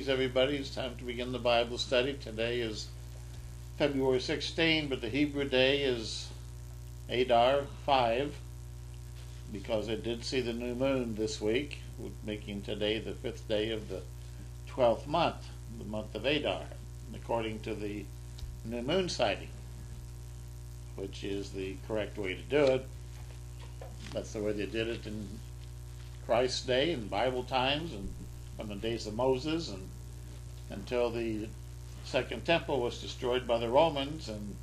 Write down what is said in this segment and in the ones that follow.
Greetings, everybody. It's time to begin the Bible study. Today is February 16, but the Hebrew day is Adar 5, because I did see the new moon this week, making today the 5th day of the 12th month, the month of Adar, according to the new moon sighting, which is the correct way to do it. That's the way they did it in Christ's day, in Bible times, and from the days of Moses, and until the Second Temple was destroyed by the Romans in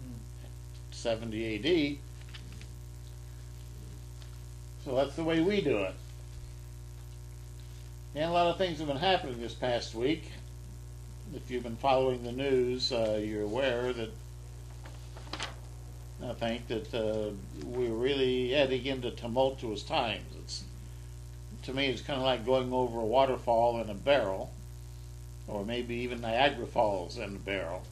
70 AD. So that's the way we do it. And a lot of things have been happening this past week. If you've been following the news, you're aware that I think that we're really heading into tumultuous times. To me, it's kind of like going over a waterfall in a barrel, or maybe even Niagara Falls in a barrel.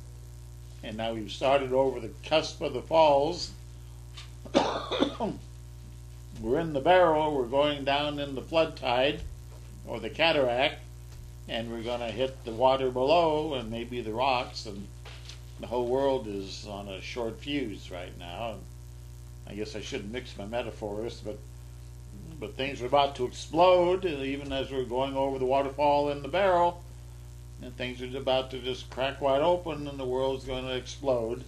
And now we've started over the cusp of the falls. We're in the barrel, we're going down in the flood tide, or the cataract, and we're going to hit the water below, and maybe the rocks, and the whole world is on a short fuse right now. And I guess I shouldn't mix my metaphors, but things are about to explode, even as we're going over the waterfall in the barrel, and things are about to just crack wide open, and the world's going to explode,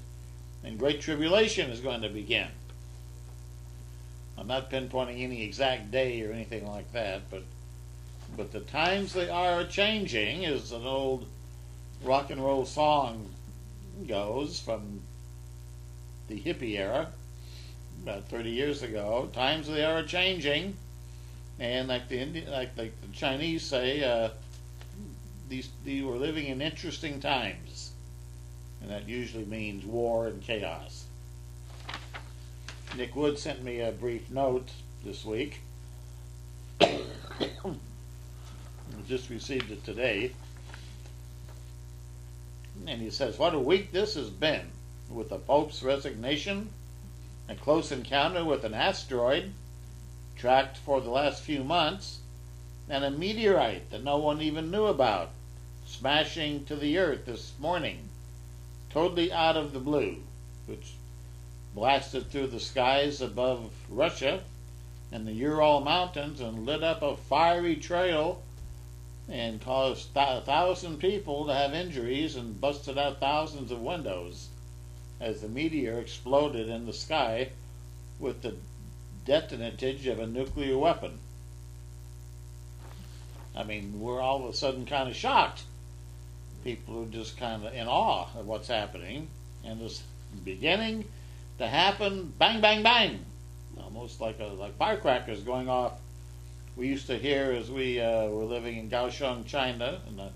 and great tribulation is going to begin. I'm not pinpointing any exact day or anything like that, but the times they are changing, as an old rock and roll song goes from the hippie era, about 30 years ago. Times they are changing, and like the Chinese say, we're living in interesting times, and that usually means war and chaos. Nick Wood sent me a brief note this week. I just received it today, and he says, "What a week this has been, with the Pope's resignation, a close encounter with an asteroid tracked for the last few months, and a meteorite that no one even knew about smashing to the earth this morning, totally out of the blue, which blasted through the skies above Russia and the Ural Mountains and lit up a fiery trail and caused 1,000 people to have injuries and busted out thousands of windows as the meteor exploded in the sky with the detonage of a nuclear weapon." I mean, we're all of a sudden kind of shocked. People are just kind of in awe of what's happening, and it's beginning to happen, bang, bang, bang, almost like firecrackers going off. We used to hear, as we were living in Kaohsiung, China, in a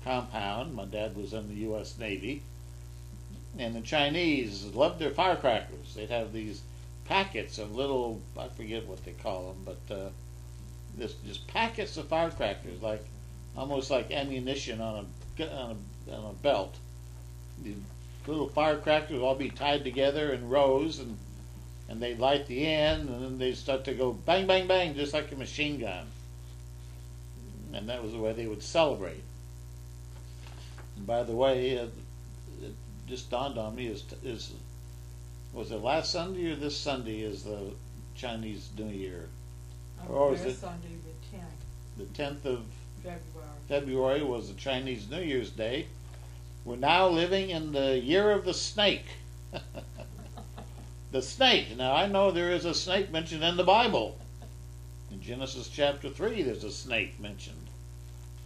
compound. My dad was in the U.S. Navy. And the Chinese loved their firecrackers. They'd have these packets of little, I forget what they call them, but just packets of firecrackers, like almost like ammunition on a belt. The little firecrackers would all be tied together in rows, and they'd light the end, and then they'd start to go bang, bang, bang, just like a machine gun. And that was the way they would celebrate. And by the way, it just dawned on me, was it last Sunday or this Sunday is the Chinese New Year? Or is it Sunday, the 10th? The 10th of February was the Chinese New Year's Day. We're now living in the year of the snake. The snake. Now, I know there is a snake mentioned in the Bible. In Genesis chapter 3, there's a snake mentioned.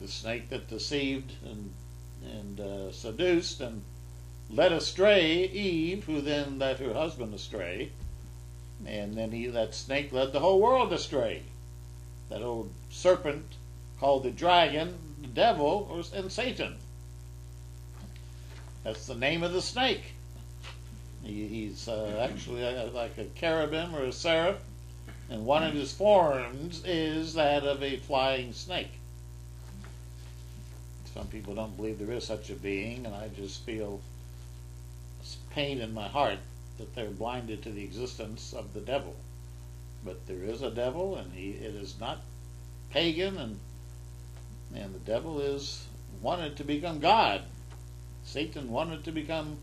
The snake that deceived and seduced and led astray Eve, who then led her husband astray. And then that snake led the whole world astray. That old serpent called the dragon, the devil, and Satan. That's the name of the snake. He's actually like a cherubim or a seraph, and one of his forms is that of a flying snake. Some people don't believe there is such a being, and I just feel pain in my heart that they're blinded to the existence of the devil. But there is a devil, and it is not pagan, and the devil is wanted to become God. Satan wanted to become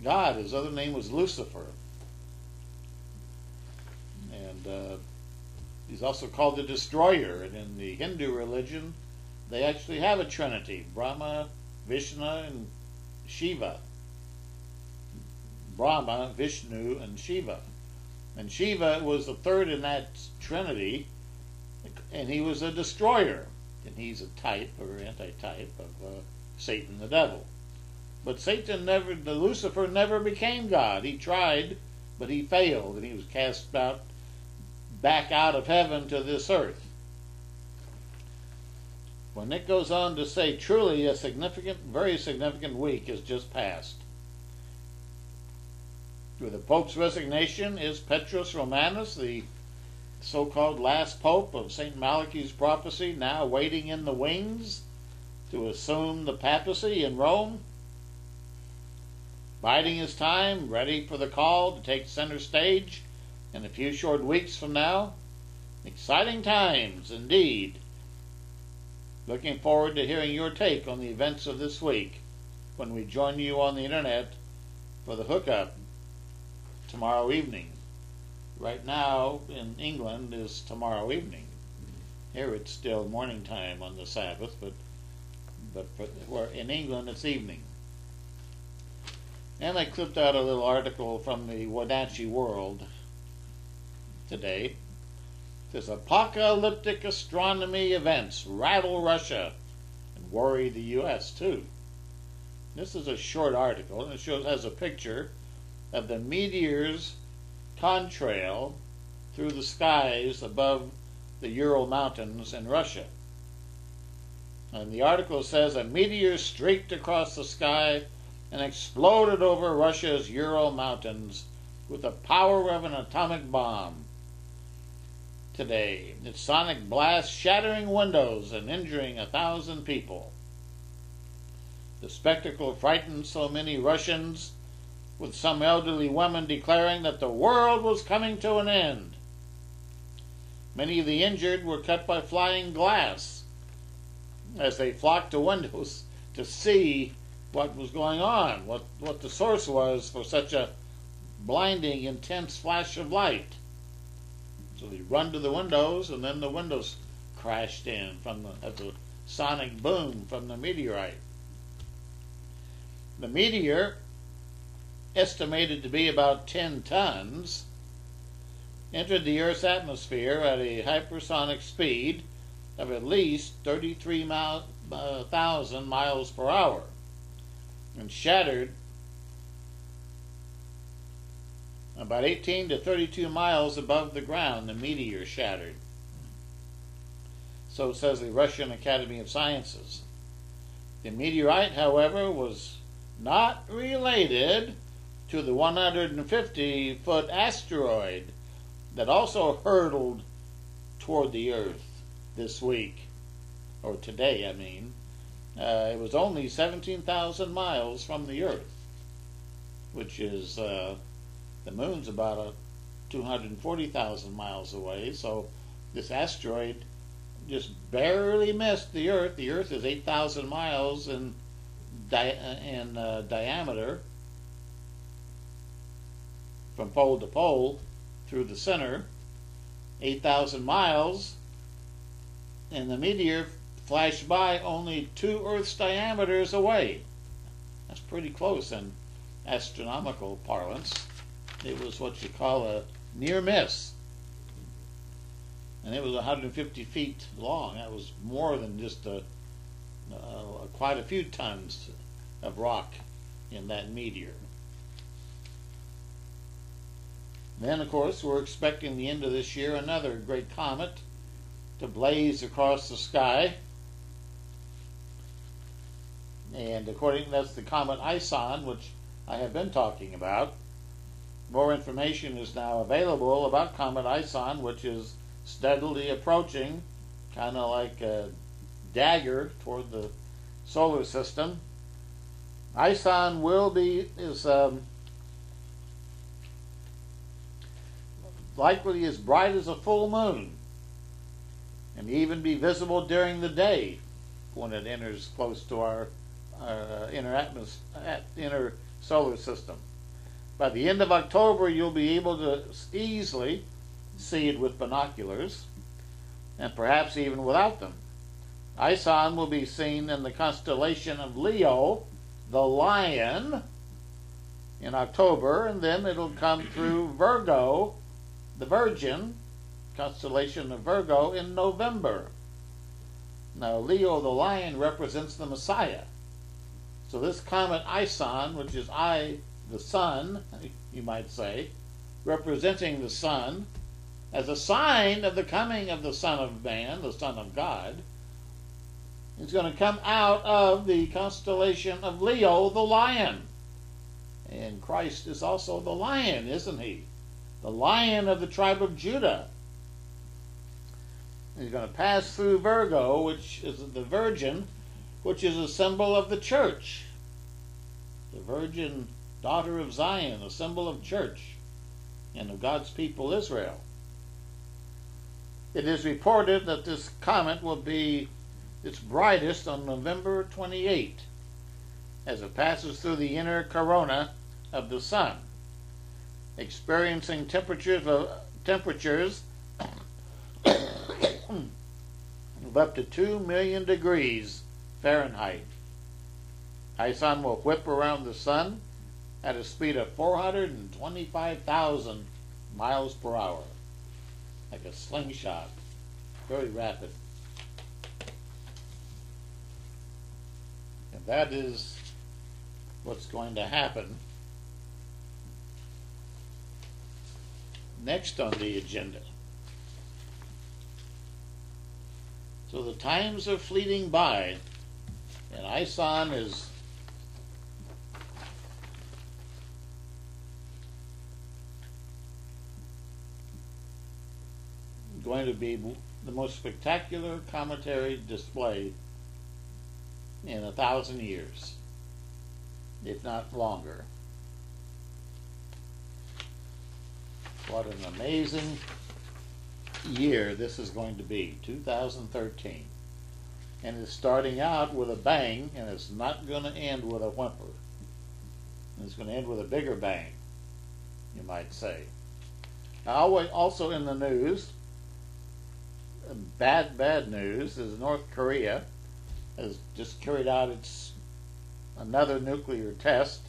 God. His other name was Lucifer. And he's also called the Destroyer. And in the Hindu religion, they actually have a trinity: Brahma, Vishnu, and Shiva. Brahma, Vishnu, and Shiva. And Shiva was the third in that trinity, and he was a destroyer. And he's a type or antitype of Satan the devil. But Lucifer never became God. He tried, but he failed, and he was cast back out of heaven to this earth. When it goes on to say, truly a very significant week has just passed. With the Pope's resignation is Petrus Romanus, the so-called last Pope of St. Malachi's prophecy, now waiting in the wings to assume the papacy in Rome, biding his time, ready for the call to take center stage in a few short weeks from now. Exciting times indeed. Looking forward to hearing your take on the events of this week when we join you on the internet for the hookup tomorrow evening. Right now in England is tomorrow evening. Here it's still morning time on the Sabbath, but in England it's evening. And I clipped out a little article from the Wenatchee World today. It says, apocalyptic astronomy events rattle Russia and worry the U.S. too. This is a short article, and it has a picture of the meteor's contrail through the skies above the Ural Mountains in Russia. And the article says a meteor streaked across the sky and exploded over Russia's Ural Mountains with the power of an atomic bomb today. Its sonic blast shattering windows and injuring 1,000 people. The spectacle frightened so many Russians, with some elderly women declaring that the world was coming to an end. Many of the injured were cut by flying glass as they flocked to windows to see what was going on, what the source was for such a blinding, intense flash of light. So they run to the windows, and then the windows crashed in as a sonic boom from the meteorite. The meteor, estimated to be about 10 tons, entered the Earth's atmosphere at a hypersonic speed of at least 33,000 miles per hour and shattered about 18 to 32 miles above the ground. The meteor shattered. So says the Russian Academy of Sciences. The meteorite, however, was not related to the 150-foot asteroid that also hurtled toward the Earth this week, or today, I mean. It was only 17,000 miles from the Earth, which is, the moon's about 240,000 miles away, so this asteroid just barely missed the Earth. The Earth is 8,000 miles in diameter from pole to pole through the center, 8,000 miles, and the meteor flashed by only 2 Earth's diameters away. That's pretty close in astronomical parlance. It was what you call a near miss. And it was 150 feet long. That was more than just quite a few tons of rock in that meteor. Then, of course, we're expecting the end of this year another great comet to blaze across the sky. And that's the comet Ison, which I have been talking about. More information is now available about Comet Ison, which is steadily approaching, kind of like a dagger toward the solar system. Ison is likely as bright as a full moon, and even be visible during the day when it enters close to our inner solar system. By the end of October, you'll be able to easily see it with binoculars, and perhaps even without them. Ison will be seen in the constellation of Leo, the lion, in October, and then it'll come through Virgo, the Virgin, constellation of Virgo, in November. Now, Leo, the lion, represents the Messiah. So this comet Ison, which is the sun, you might say, representing the sun, as a sign of the coming of the Son of Man, the Son of God, is going to come out of the constellation of Leo, the lion. And Christ is also the lion, isn't he? The lion of the tribe of Judah. He's going to pass through Virgo, which is the Virgin, which is a symbol of the church. The Virgin daughter of Zion, a symbol of church and of God's people Israel. It is reported that this comet will be its brightest on November 28, as it passes through the inner corona of the sun, experiencing temperatures of up to 2 million degrees Fahrenheit. Ison will whip around the sun at a speed of 425,000 miles per hour, like a slingshot, very rapid. And that is what's going to happen next on the agenda. So the times are fleeting by, and Ison is going to be the most spectacular cometary display in 1,000 years, if not longer. What an amazing year this is going to be, 2013. And it's starting out with a bang, and it's not going to end with a whimper. It's going to end with a bigger bang, you might say. Also in the news, bad news, is North Korea has just carried out another nuclear test.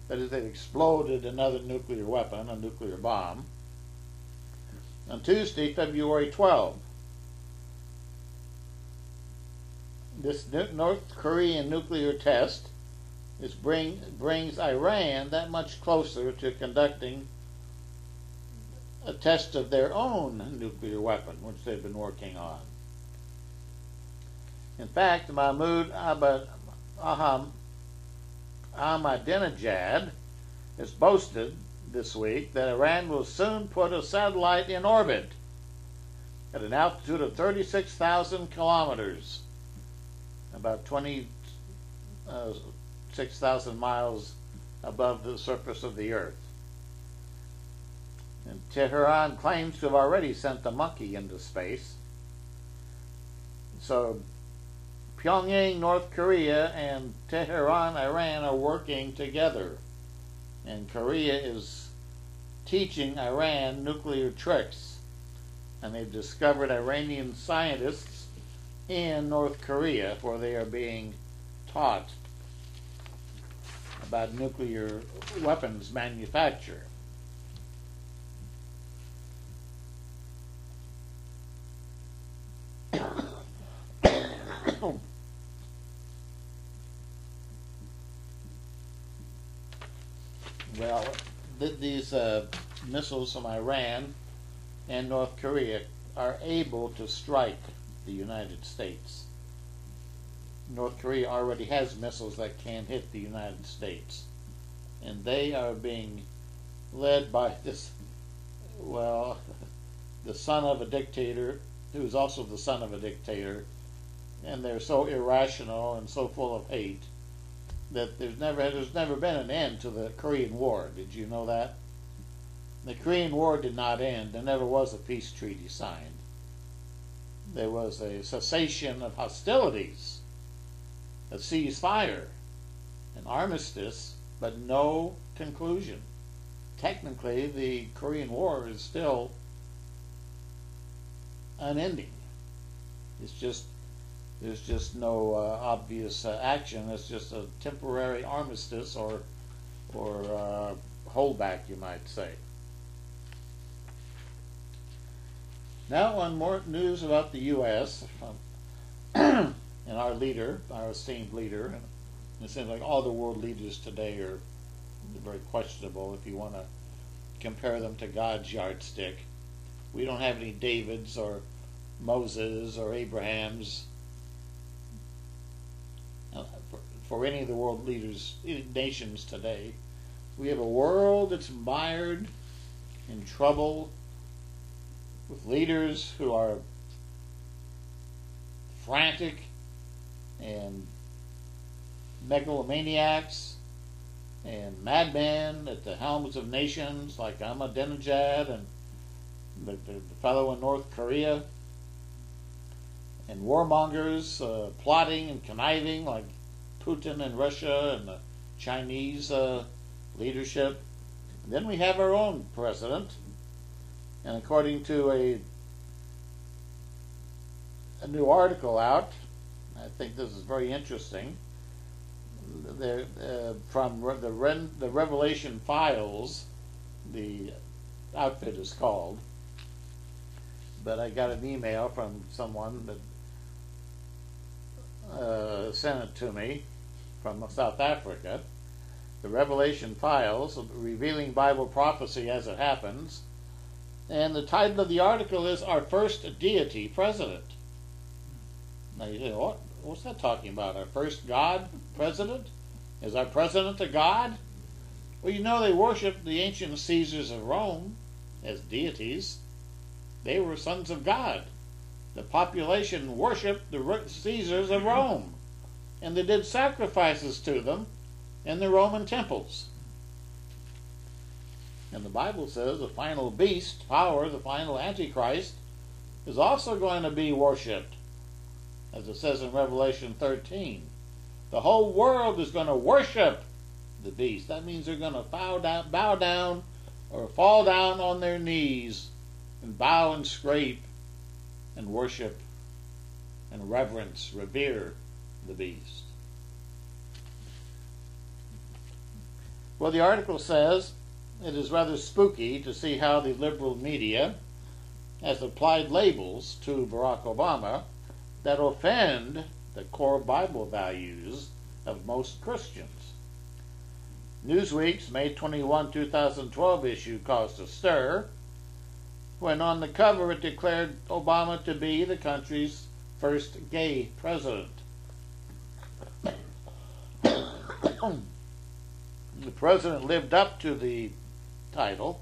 That is, they've exploded another nuclear weapon, a nuclear bomb, on Tuesday, February 12. This North Korean nuclear test brings Iran that much closer to conducting a test of their own nuclear weapon, which they've been working on. In fact, Mahmoud Ahmadinejad has boasted this week that Iran will soon put a satellite in orbit at an altitude of 36,000 kilometers, about 26,000 miles above the surface of the Earth. And Tehran claims to have already sent the monkey into space. So Pyongyang, North Korea, and Tehran, Iran are working together. And Korea is teaching Iran nuclear tricks. And they've discovered Iranian scientists in North Korea where they are being taught about nuclear weapons manufacture. Well, these missiles from Iran and North Korea are able to strike the United States. North Korea already has missiles that can hit the United States. And they are being led by this, well, the son of a dictator, who is also the son of a dictator, and they're so irrational and so full of hate that there's never been an end to the Korean War. Did you know that? The Korean War did not end. There never was a peace treaty signed. There was a cessation of hostilities, a ceasefire, an armistice, but no conclusion. Technically, the Korean War is still unending. There's just no obvious action. It's just a temporary armistice or holdback, you might say. Now, on more news about the U.S. and our leader, our esteemed leader, and it seems like all the world leaders today are very questionable if you want to compare them to God's yardstick. We don't have any Davids or Moses or Abrahams for any of the world leaders, nations today. We have a world that's mired in trouble with leaders who are frantic and megalomaniacs and madmen at the helms of nations like Ahmadinejad and the fellow in North Korea, and warmongers plotting and conniving like Putin in Russia and the Chinese leadership. And then we have our own president, and according to a new article out, I think this is very interesting, from the Revelation Files, the outfit is called, but I got an email from someone that sent it to me from South Africa. The Revelation Files, revealing Bible prophecy as it happens, and the title of the article is Our First Deity President. Now you say, what's that talking about? Our first God president? Is our president a god? Well, you know they worshiped the ancient Caesars of Rome as deities. They were sons of God. The population worshipped the Caesars of Rome, and they did sacrifices to them in the Roman temples. And the Bible says the final beast, power, the final Antichrist, is also going to be worshipped, as it says in Revelation 13. The whole world is going to worship the beast. That means they're going to bow down or fall down on their knees and bow and scrape and worship and reverence, revere the beast. Well, the article says it is rather spooky to see how the liberal media has applied labels to Barack Obama that offend the core Bible values of most Christians. Newsweek's May 21, 2012 issue caused a stir when on the cover it declared Obama to be the country's first gay president. The president lived up to the title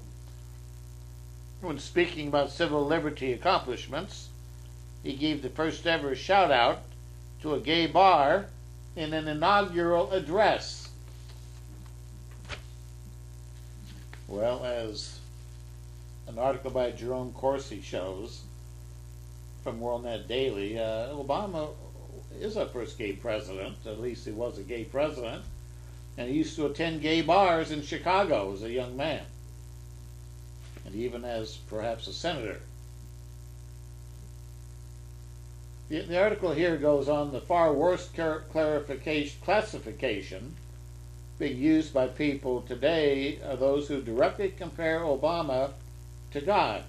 when speaking about civil liberty accomplishments. He gave the first ever shout out to a gay bar in an inaugural address. Well, as an article by Jerome Corsi shows from WorldNet Daily, Obama is our first gay president. At least he was a gay president. And he used to attend gay bars in Chicago as a young man, and even as perhaps a senator. The article here goes on the far worse classification being used by people today are those who directly compare Obama to God.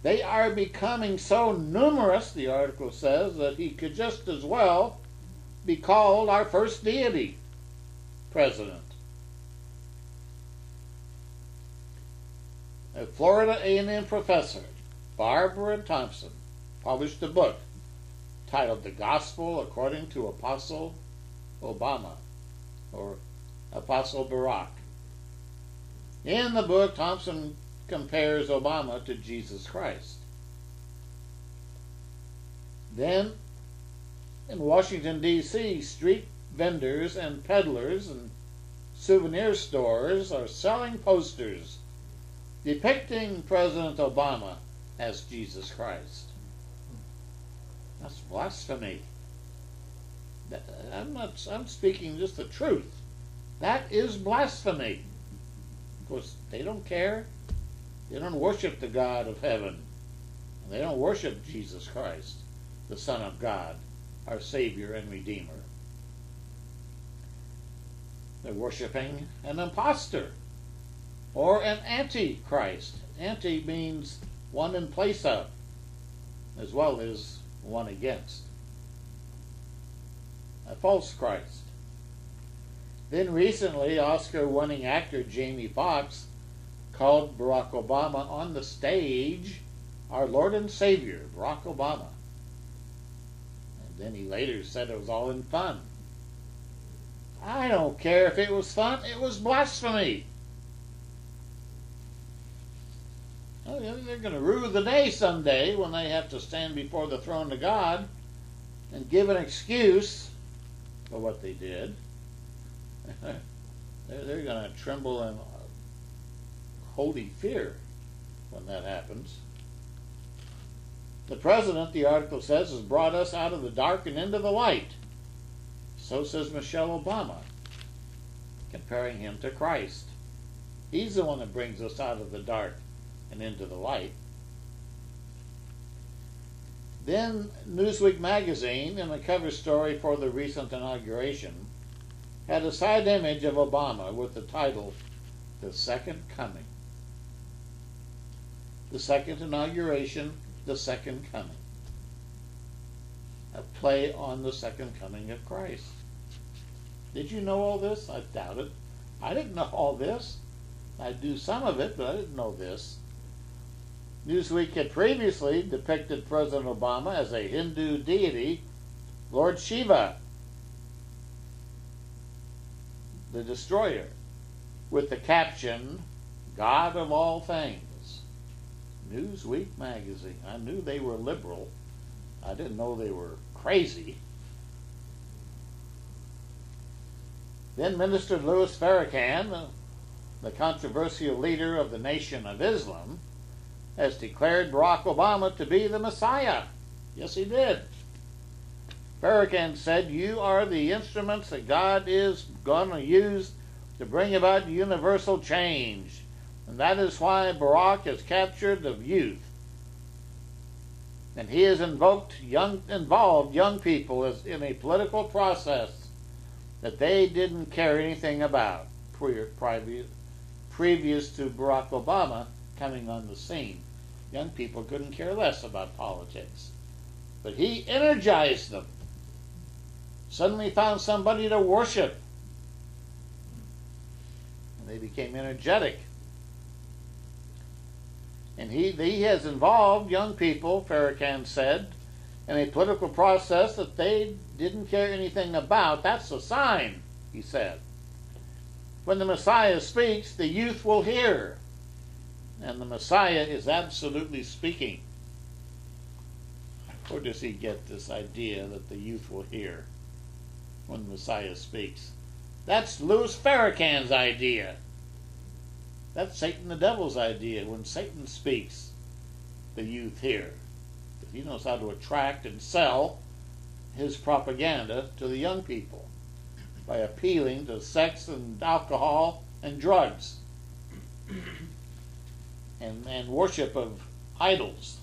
They are becoming so numerous, the article says, that he could just as well be called our first deity president. A Florida A&M professor, Barbara Thompson, published a book titled The Gospel According to Apostle Obama, or Apostle Barack. In the book, Thompson compares Obama to Jesus Christ. Then, in Washington, D.C., street vendors and peddlers and souvenir stores are selling posters depicting President Obama as Jesus Christ. That's blasphemy. I'm speaking just the truth. That is blasphemy. Of course, they don't care. They don't worship the God of heaven. They don't worship Jesus Christ, the Son of God, our Savior and Redeemer. They're worshiping an impostor or an antichrist. Anti means one in place of, as well as one against. A false Christ. Then recently, Oscar-winning actor Jamie Foxx called Barack Obama on the stage our Lord and Savior, Barack Obama. And then he later said it was all in fun. I don't care if it was fun, it was blasphemy. Well, they're going to rue the day someday when they have to stand before the throne of God and give an excuse for what they did. They're going to tremble in holy fear when that happens. The president, the article says, has brought us out of the dark and into the light. So says Michelle Obama, comparing him to Christ. He's the one that brings us out of the dark and into the light. Then Newsweek magazine, in the cover story for the recent inauguration, had a side image of Obama with the title, The Second Coming. The second inauguration, the second coming. A play on the second coming of Christ. Did you know all this? I doubt it. I didn't know all this. I do some of it, but I didn't know this. Newsweek had previously depicted President Obama as a Hindu deity, Lord Shiva, the destroyer, with the caption, God of all things. Newsweek magazine. I knew they were liberal. I didn't know they were crazy. Then Minister Louis Farrakhan, the controversial leader of the Nation of Islam, has declared Barack Obama to be the Messiah. Yes, he did. Farrakhan said, "You are the instruments that God is going to use to bring about universal change. And that is why Barack has captured the youth. And he has involved young people in a political process that they didn't care anything about previous to Barack Obama coming on the scene. Young people couldn't care less about politics. But he energized them. Suddenly found somebody to worship. And they became energetic. And he has involved young people, Farrakhan said, in a political process that they didn't care anything about. That's a sign, he said. When the Messiah speaks, the youth will hear. And the Messiah is absolutely speaking. Where does he get this idea that the youth will hear when the Messiah speaks? That's Louis Farrakhan's idea. That's Satan the devil's idea. When Satan speaks, the youth hear. He knows how to attract and sell his propaganda to the young people by appealing to sex and alcohol and drugs and worship of idols.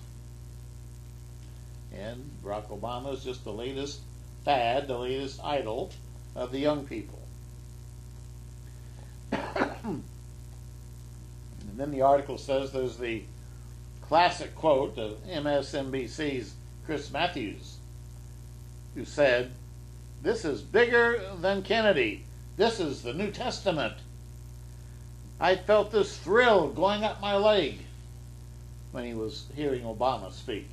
And Barack Obama is just the latest fad, the latest idol of the young people. And then the article says there's the classic quote of MSNBC's Chris Matthews, who said, "This is bigger than Kennedy. This is the New Testament. I felt this thrill going up my leg," when he was hearing Obama speak.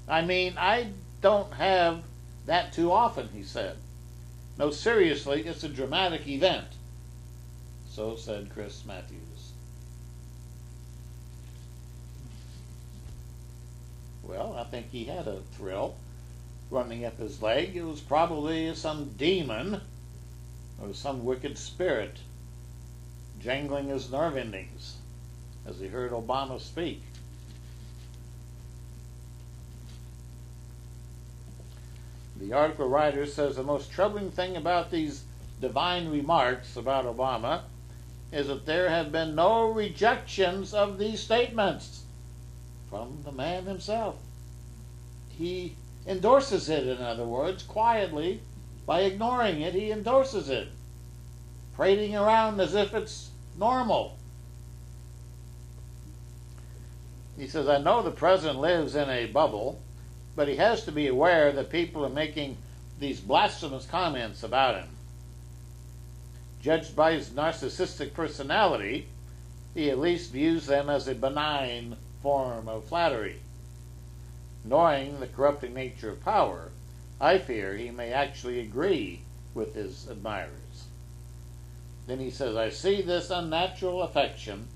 "I mean, I don't have that too often," he said. "No, seriously, it's a dramatic event." So said Chris Matthews. Well, I think he had a thrill running up his leg. It was probably some demon or some wicked spirit jangling his nerve endings as he heard Obama speak. The article writer says the most troubling thing about these divine remarks about Obama is that there have been no rejections of these statements from the man himself. He endorses it, in other words, quietly. By ignoring it, he endorses it, parading around as if it's normal. He says, I know the president lives in a bubble, but he has to be aware that people are making these blasphemous comments about him. Judged by his narcissistic personality, he at least views them as a benign form of flattery. Knowing the corrupting nature of power, I fear he may actually agree with his admirers. Then he says, I see this unnatural affection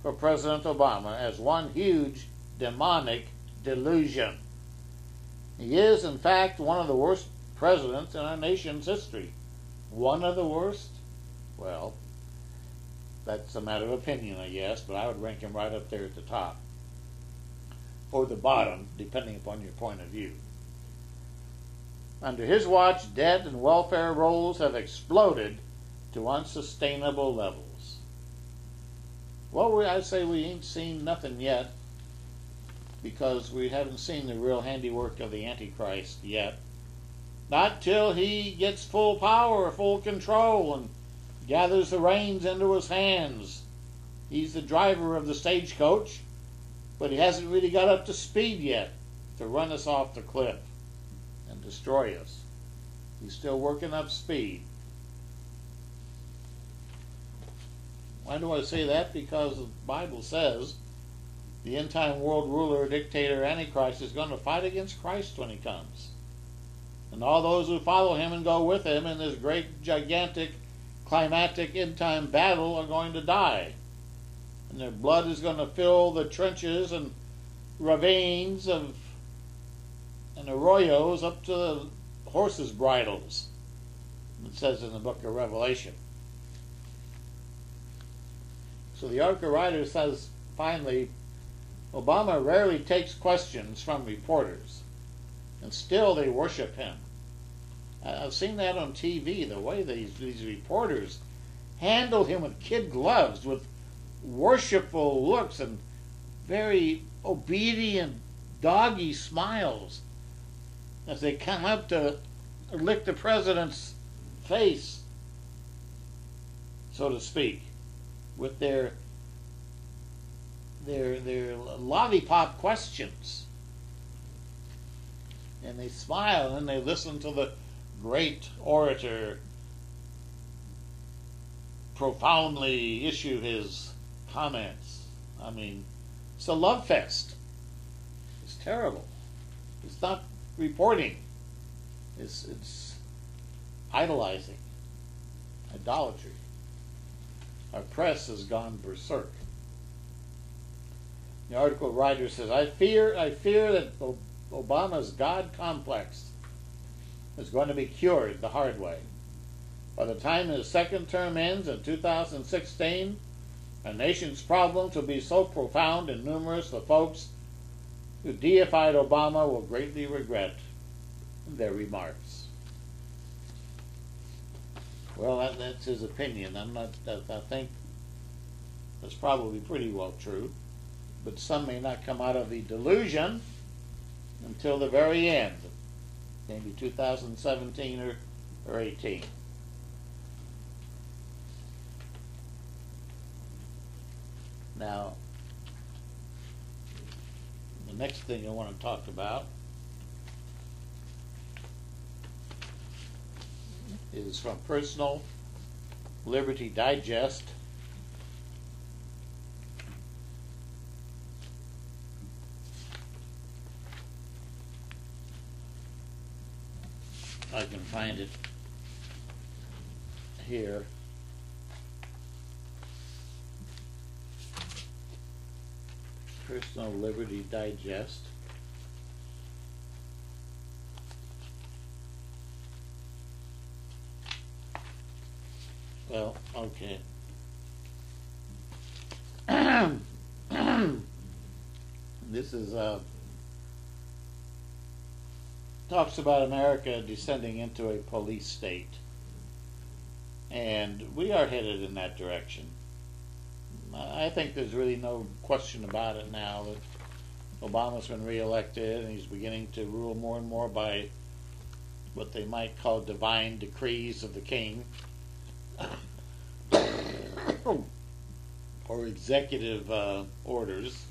for President Obama as one huge demonic delusion. He is, in fact, one of the worst presidents in our nation's history. One of the worst? Well, that's a matter of opinion, I guess, but I would rank him right up there at the top. Or the bottom, depending upon your point of view. Under his watch, debt and welfare rolls have exploded to unsustainable levels. Well, I say we ain't seen nothing yet, because we haven't seen the real handiwork of the Antichrist yet. Not till he gets full power, full control, and gathers the reins into his hands. He's the driver of the stagecoach, but he hasn't really got up to speed yet to run us off the cliff and destroy us. He's still working up speed. Why do I say that? Because the Bible says the end-time world ruler, dictator, Antichrist is going to fight against Christ when he comes. And all those who follow him and go with him in this great, gigantic, climactic end-time battle are going to die. And their blood is going to fill the trenches and ravines and arroyos up to the horses' bridles. It says in the book of Revelation. So the article writer says, finally, Obama rarely takes questions from reporters, and still they worship him. I've seen that on TV, the way these reporters handle him with kid gloves, with worshipful looks and very obedient doggy smiles as they come up to lick the president's face, so to speak, with their lollipop questions. And they smile and they listen to the great orator profoundly issue his comments. I mean, it's a love fest. It's terrible. It's not reporting. It's idolizing. Idolatry. Our press has gone berserk. The article writer says, I fear that Obama's God complex is going to be cured the hard way. By the time his second term ends in 2016, our nation's problems will be so profound and numerous the folks who deified Obama will greatly regret their remarks. Well, that's his opinion. I think that's probably pretty well true. But some may not come out of the delusion until the very end, maybe 2017 or 18. Now, the next thing I want to talk about is from Personal Liberty Digest. I can find it here. Personal Liberty Digest. Well, okay. This is talks about America descending into a police state. And we are headed in that direction. I think there's really no question about it now that Obama's been reelected and he's beginning to rule more and more by what they might call divine decrees of the king or executive orders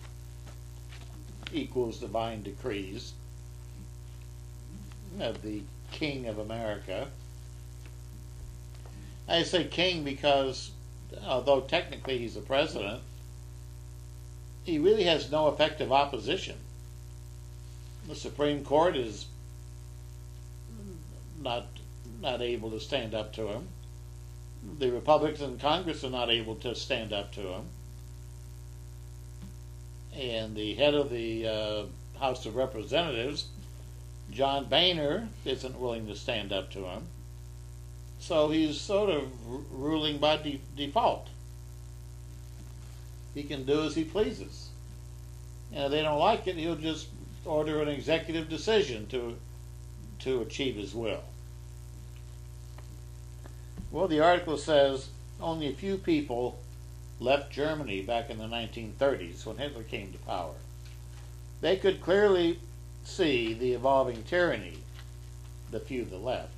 equals divine decrees of the King of America. I say king because although technically he's the president, he really has no effective opposition. The Supreme Court is not able to stand up to him. The Republicans in Congress are not able to stand up to him. And the head of the House of Representatives, John Boehner, isn't willing to stand up to him. So he's sort of ruling by default. He can do as he pleases. And if they don't like it, he'll just order an executive decision to achieve his will. Well, the article says only a few people left Germany back in the 1930s when Hitler came to power. They could clearly see the evolving tyranny, the few that left.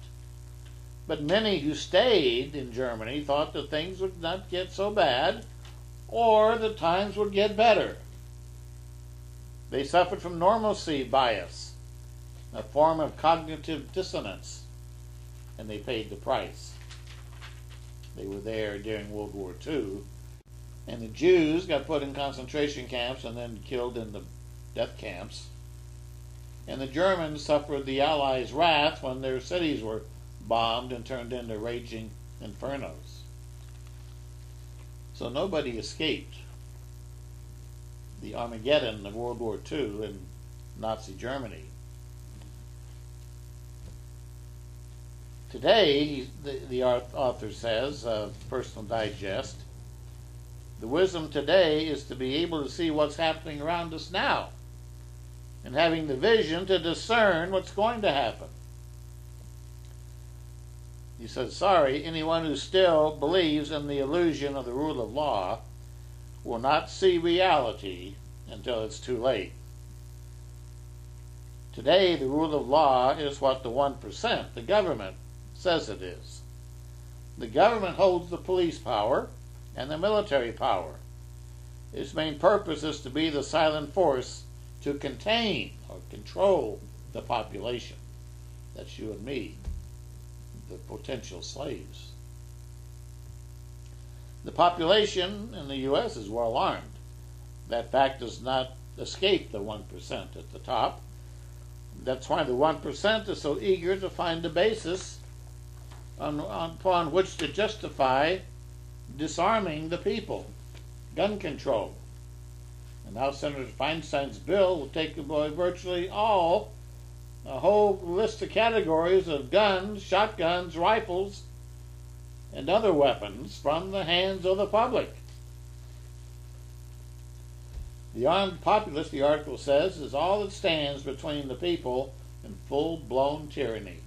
But many who stayed in Germany thought that things would not get so bad or that times would get better. They suffered from normalcy bias, a form of cognitive dissonance, and they paid the price. They were there during World War II, and the Jews got put in concentration camps and then killed in the death camps. And the Germans suffered the Allies' wrath when their cities were bombed and turned into raging infernos. So nobody escaped the Armageddon of World War II in Nazi Germany. Today, the author says, Personal Digest, the wisdom today is to be able to see what's happening around us now and having the vision to discern what's going to happen. He says, sorry, anyone who still believes in the illusion of the rule of law will not see reality until it's too late. Today, the rule of law is what the 1%, the government, says it is. The government holds the police power and the military power. Its main purpose is to be the silent force to contain or control the population. That's you and me, the potential slaves. The population in the U.S. is well armed. That fact does not escape the 1% at the top. That's why the 1% is so eager to find a basis upon which to justify disarming the people, gun control. And now Senator Feinstein's bill will take away virtually all, a whole list of categories of guns, shotguns, rifles, and other weapons from the hands of the public. The armed populace, the article says, is all that stands between the people and full-blown tyranny.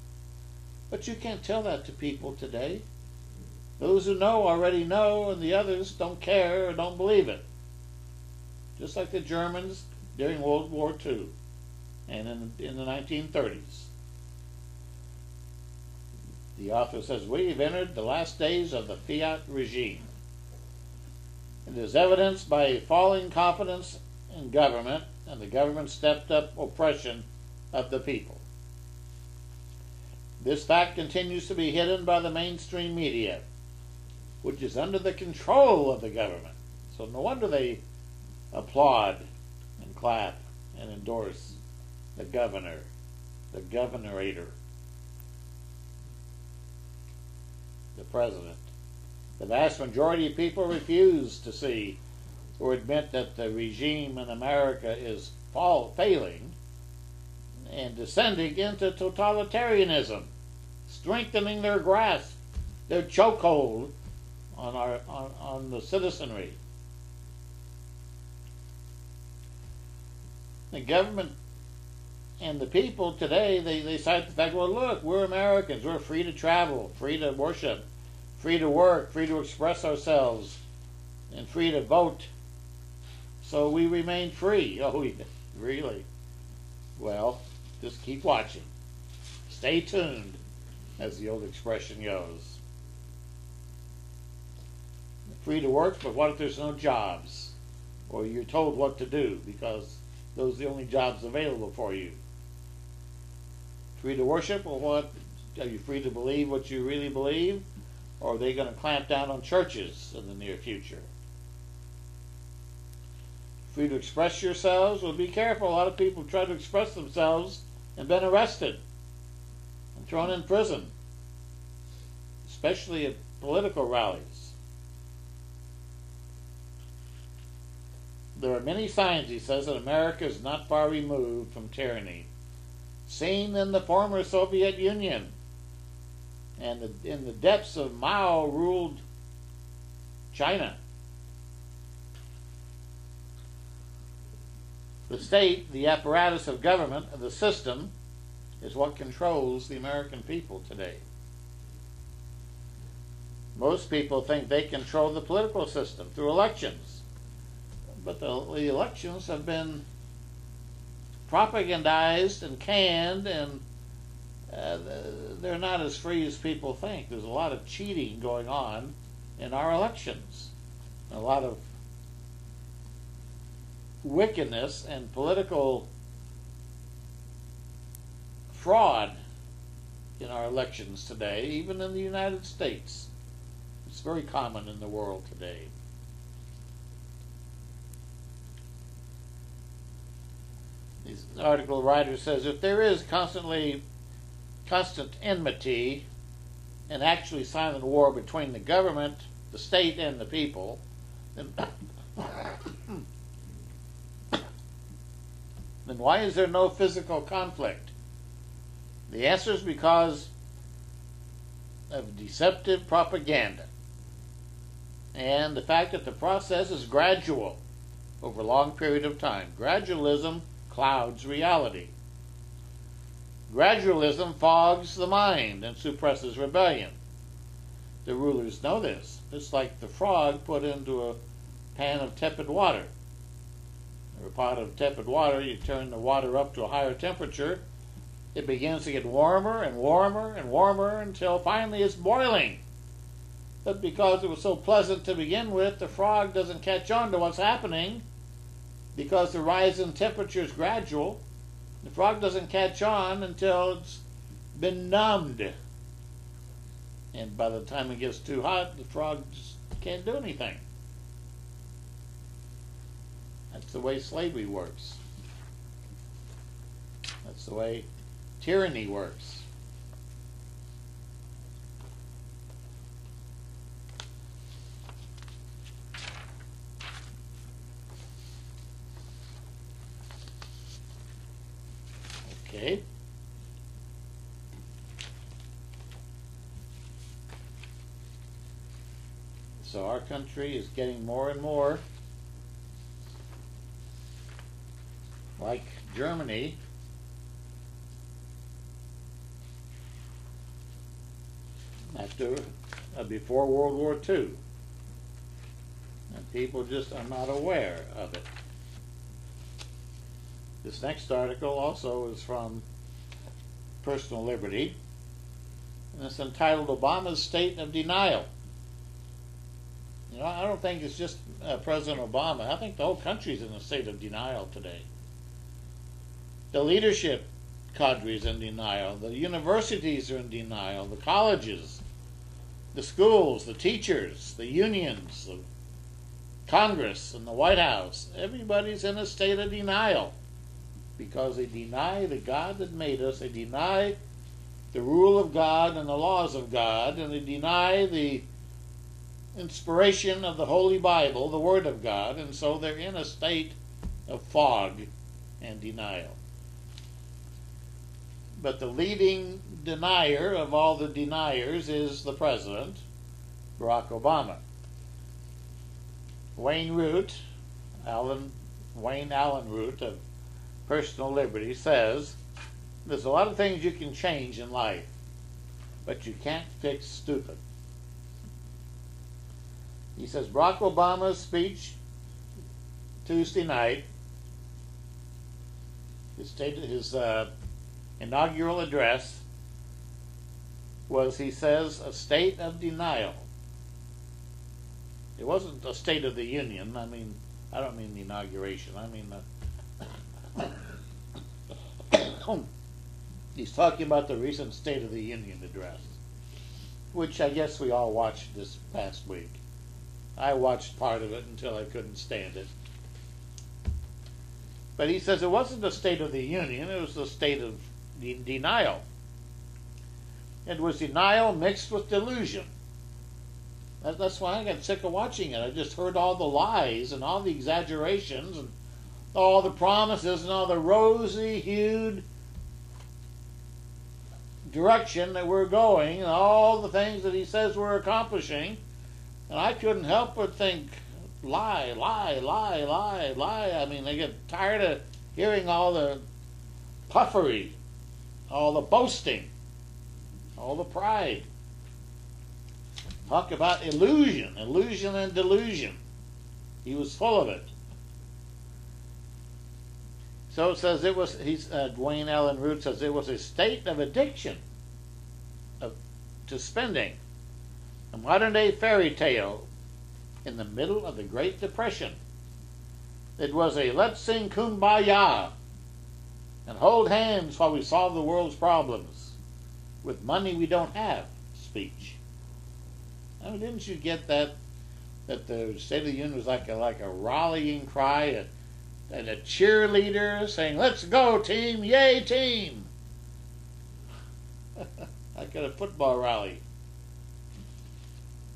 But you can't tell that to people today. Those who know already know, and the others don't care or don't believe it. Just like the Germans during World War II and in the 1930s. The author says, we've entered the last days of the Fiat regime. It is evidenced by falling confidence in government and the government's stepped-up oppression of the people. This fact continues to be hidden by the mainstream media, which is under the control of the government. So no wonder they applaud and clap and endorse the governor, the governorator, the president. The vast majority of people refuse to see or admit that the regime in America is failing and descending into totalitarianism, strengthening their grasp, their chokehold on the citizenry. The government And the people today, they cite the fact, well, look, we're Americans. We're free to travel, free to worship, free to work, free to express ourselves, and free to vote. So we remain free. Oh, really? Well, just keep watching. Stay tuned, as the old expression goes. Free to work, but what if there's no jobs? Or you're told what to do because those are the only jobs available for you. Free to worship, or what? Are you free to believe what you really believe? Or are they going to clamp down on churches in the near future? Free to express yourselves? Well, be careful. A lot of people try to express themselves and been arrested and thrown in prison, especially at political rallies. There are many signs, he says, that America is not far removed from tyranny, seen in the former Soviet Union and in the depths of Mao-ruled China. The state, the apparatus of government, the system, is what controls the American people today. Most people think they control the political system through elections, but the elections have been propagandized and canned, and they're not as free as people think. There's a lot of cheating going on in our elections, a lot of wickedness and political fraud in our elections today, even in the United States. It's very common in the world today. This article writer says, if there is constant enmity and actually silent war between the government, the state, and the people, then why is there no physical conflict? The answer is because of deceptive propaganda and the fact that the process is gradual over a long period of time. Gradualism clouds reality. Gradualism fogs the mind and suppresses rebellion. The rulers know this. It's like the frog put into a pan of tepid water. Or a pot of tepid water, you turn the water up to a higher temperature, it begins to get warmer and warmer and warmer until finally it's boiling. But because it was so pleasant to begin with, the frog doesn't catch on to what's happening because the rise in temperature is gradual. The frog doesn't catch on until it's been numbed. And by the time it gets too hot, the frog just can't do anything. That's the way slavery works. That's the way tyranny works. Okay. So our country is getting more and more like Germany, before World War II. And people just are not aware of it. This next article also is from Personal Liberty, and it's entitled Obama's State of Denial. You know, I don't think it's just President Obama. I think the whole country's in a state of denial today. The leadership cadre is in denial. The universities are in denial. The colleges, the schools, the teachers, the unions, the Congress, and the White House. Everybody's in a state of denial because they deny the God that made us. They deny the rule of God and the laws of God, and they deny the inspiration of the Holy Bible, the Word of God, and so they're in a state of fog and denial. But the leading denier of all the deniers is the President, Barack Obama. Wayne Allen Root of Personal Liberty says, There's a lot of things you can change in life, but you can't fix stupid. He says Barack Obama's speech Tuesday night, his inaugural address, was, he says, a state of denial. It wasn't a State of the Union. I don't mean the inauguration. I mean he's talking about the recent State of the Union address, which I guess we all watched this past week. I watched part of it until I couldn't stand it. But he says it wasn't the State of the Union, it was the state of denial. It was denial mixed with delusion. That's why I got sick of watching it. I just heard all the lies and all the exaggerations and all the promises and all the rosy-hued direction that we're going and all the things that he says we're accomplishing. And I couldn't help but think, lie, lie, lie, lie, lie. I get tired of hearing all the puffery, all the boasting, all the pride. Talk about illusion and delusion. He was full of it. So it says it was, Dwayne Allen Root says it was a state of addiction to spending. A modern day fairy tale in the middle of the Great Depression. It was a let's sing kumbaya and hold hands while we solve the world's problems with money we don't have speech. Didn't you get that the State of the Union was like a rallying cry and a cheerleader saying, "Let's go team, yay team," like at a football rally.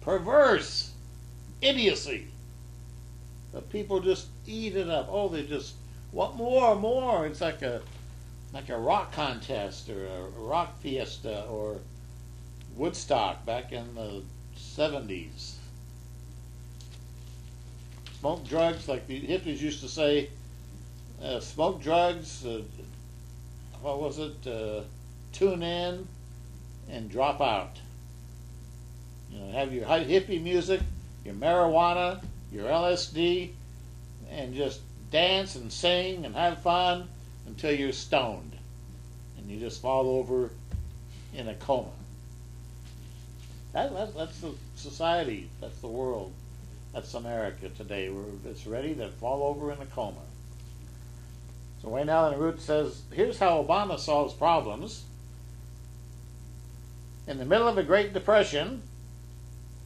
Perverse idiocy. But people just eat it up. Oh, they just want more. It's like a rock contest or a rock fiesta or Woodstock back in the 70s. Smoke drugs, like the hippies used to say, smoke drugs, tune in and drop out. Have your hippie music, your marijuana, your LSD, and just dance and sing and have fun until you're stoned and you just fall over in a coma. That's the society, that's the world, that's America today, where it's ready to fall over in a coma. So Wayne Allen Root says, here's how Obama solves problems. In the middle of a Great Depression,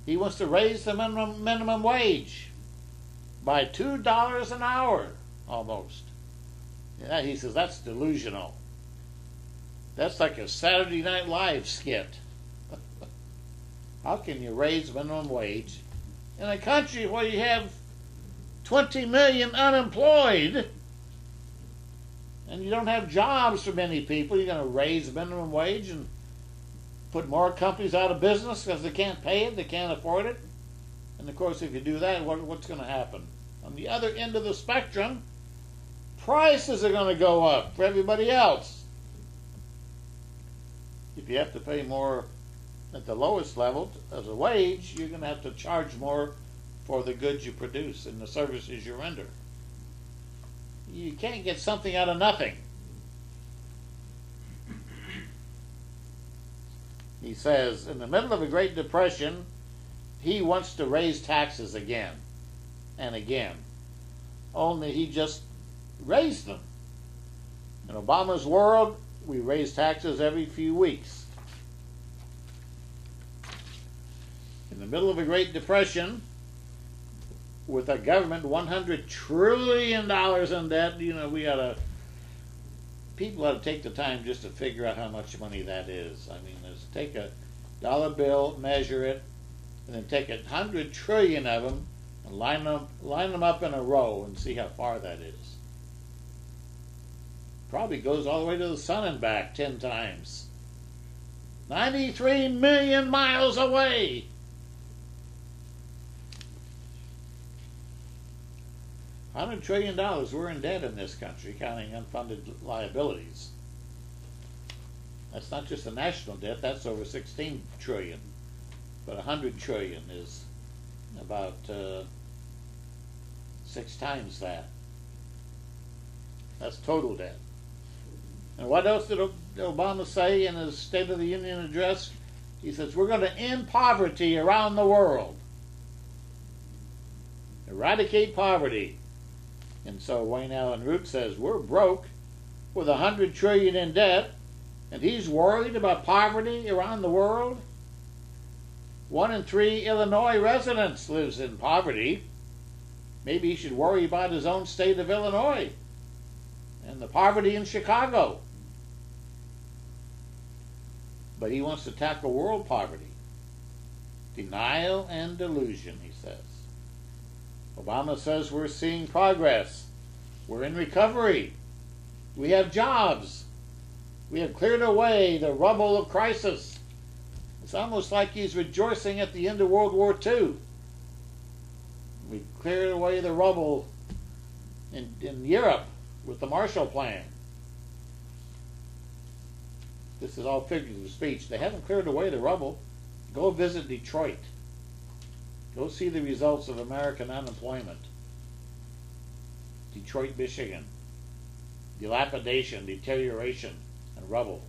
he wants to raise the minimum wage by $2 an hour, almost. Yeah, he says that's delusional. That's like a Saturday Night Live skit. How can you raise minimum wage in a country where you have 20 million unemployed and you don't have jobs for many people? You're going to raise minimum wage and put more companies out of business because they can't pay it, they can't afford it. And of course, if you do that, what's going to happen? On the other end of the spectrum, prices are going to go up for everybody else. If you have to pay more at the lowest level as a wage, you're going to have to charge more for the goods you produce and the services you render. You can't get something out of nothing. He says, in the middle of a Great Depression, he wants to raise taxes again and again. Only he just raised them. In Obama's world, we raise taxes every few weeks. In the middle of a Great Depression, with a government $100 trillion in debt, people ought to take the time just to figure out how much money that is. Just take a dollar bill, measure it, and then take 100 trillion of them and line them up in a row and see how far that is. Probably goes all the way to the sun and back 10 times. 93 million miles away. $100 trillion we're in debt in this country, counting unfunded liabilities. That's not just the national debt, that's over 16 trillion. But 100 trillion is about 6 times that. That's total debt. And what else did Obama say in his State of the Union address? He says, we're going to end poverty around the world. Eradicate poverty. And so Wayne Allen Root says, we're broke with 100 trillion in debt, and he's worried about poverty around the world? 1 in 3 Illinois residents lives in poverty. Maybe he should worry about his own state of Illinois and the poverty in Chicago. But he wants to tackle world poverty. Denial and delusion, he says. Obama says we're seeing progress. We're in recovery. We have jobs. We have cleared away the rubble of crisis. It's almost like he's rejoicing at the end of World War II. We cleared away the rubble in Europe with the Marshall Plan. This is all figurative speech. They haven't cleared away the rubble. Go visit Detroit. Go see the results of American unemployment. Detroit, Michigan. Dilapidation, deterioration, and rubble.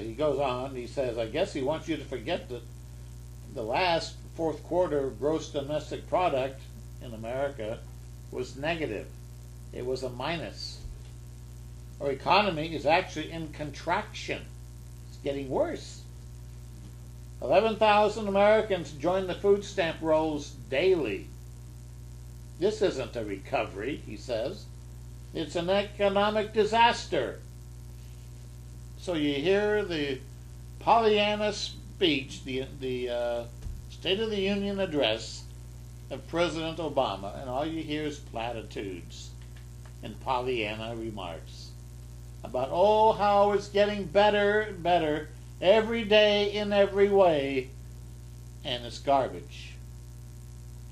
He goes on, he says, I guess he wants you to forget that the last fourth quarter gross domestic product in America was negative. It was a minus. Our economy is actually in contraction. It's getting worse. 11,000 Americans join the food stamp rolls daily. This isn't a recovery, he says. It's an economic disaster. So you hear the Pollyanna speech, the State of the Union address of President Obama, and all you hear is platitudes and Pollyanna remarks about, oh, how it's getting better and better every day in every way, and it's garbage.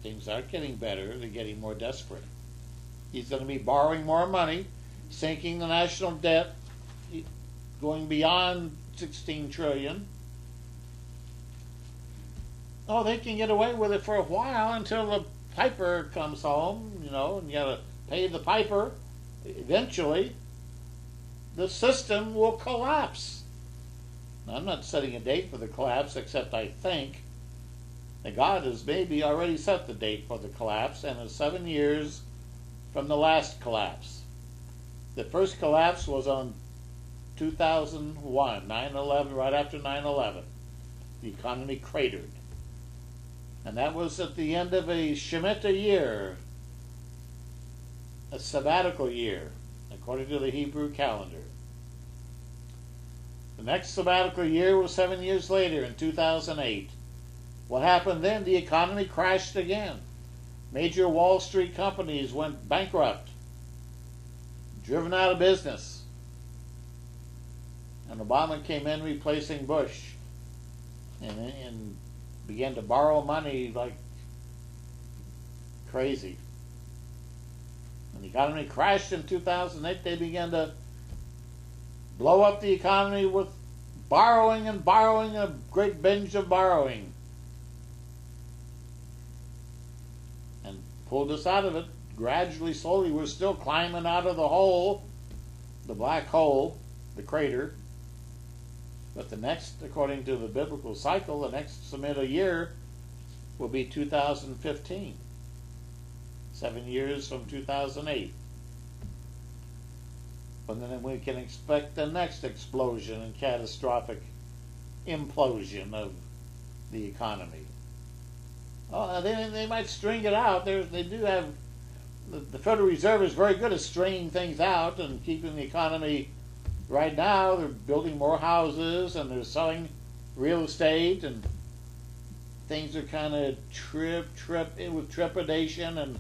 Things aren't getting better, they're getting more desperate. He's going to be borrowing more money, sinking the national debt, going beyond 16 trillion. Oh, they can get away with it for a while until the piper comes home, and you got to pay the piper. Eventually, the system will collapse. Now, I'm not setting a date for the collapse, except I think that God has maybe already set the date for the collapse, and it's 7 years from the last collapse. The first collapse was on 2001, 9/11, right after 9/11. The economy cratered. And that was at the end of a Shemitah year, a sabbatical year, according to the Hebrew calendar. The next sabbatical year was 7 years later, in 2008. What happened then? The economy crashed again. Major Wall Street companies went bankrupt, driven out of business. And Obama came in replacing Bush and began to borrow money like crazy. When the economy crashed in 2008, they began to blow up the economy with borrowing and borrowing, a great binge of borrowing. And pulled us out of it gradually, slowly. We're still climbing out of the hole, the black hole, the crater. But the next, according to the biblical cycle, the next Shemitah year will be 2015. 7 years from 2008. But then we can expect the next explosion and catastrophic implosion of the economy. Oh, they might string it out. They do have, the Federal Reserve is very good at stringing things out and keeping the economy. Right now, they're building more houses and they're selling real estate, and things are kind of with trepidation and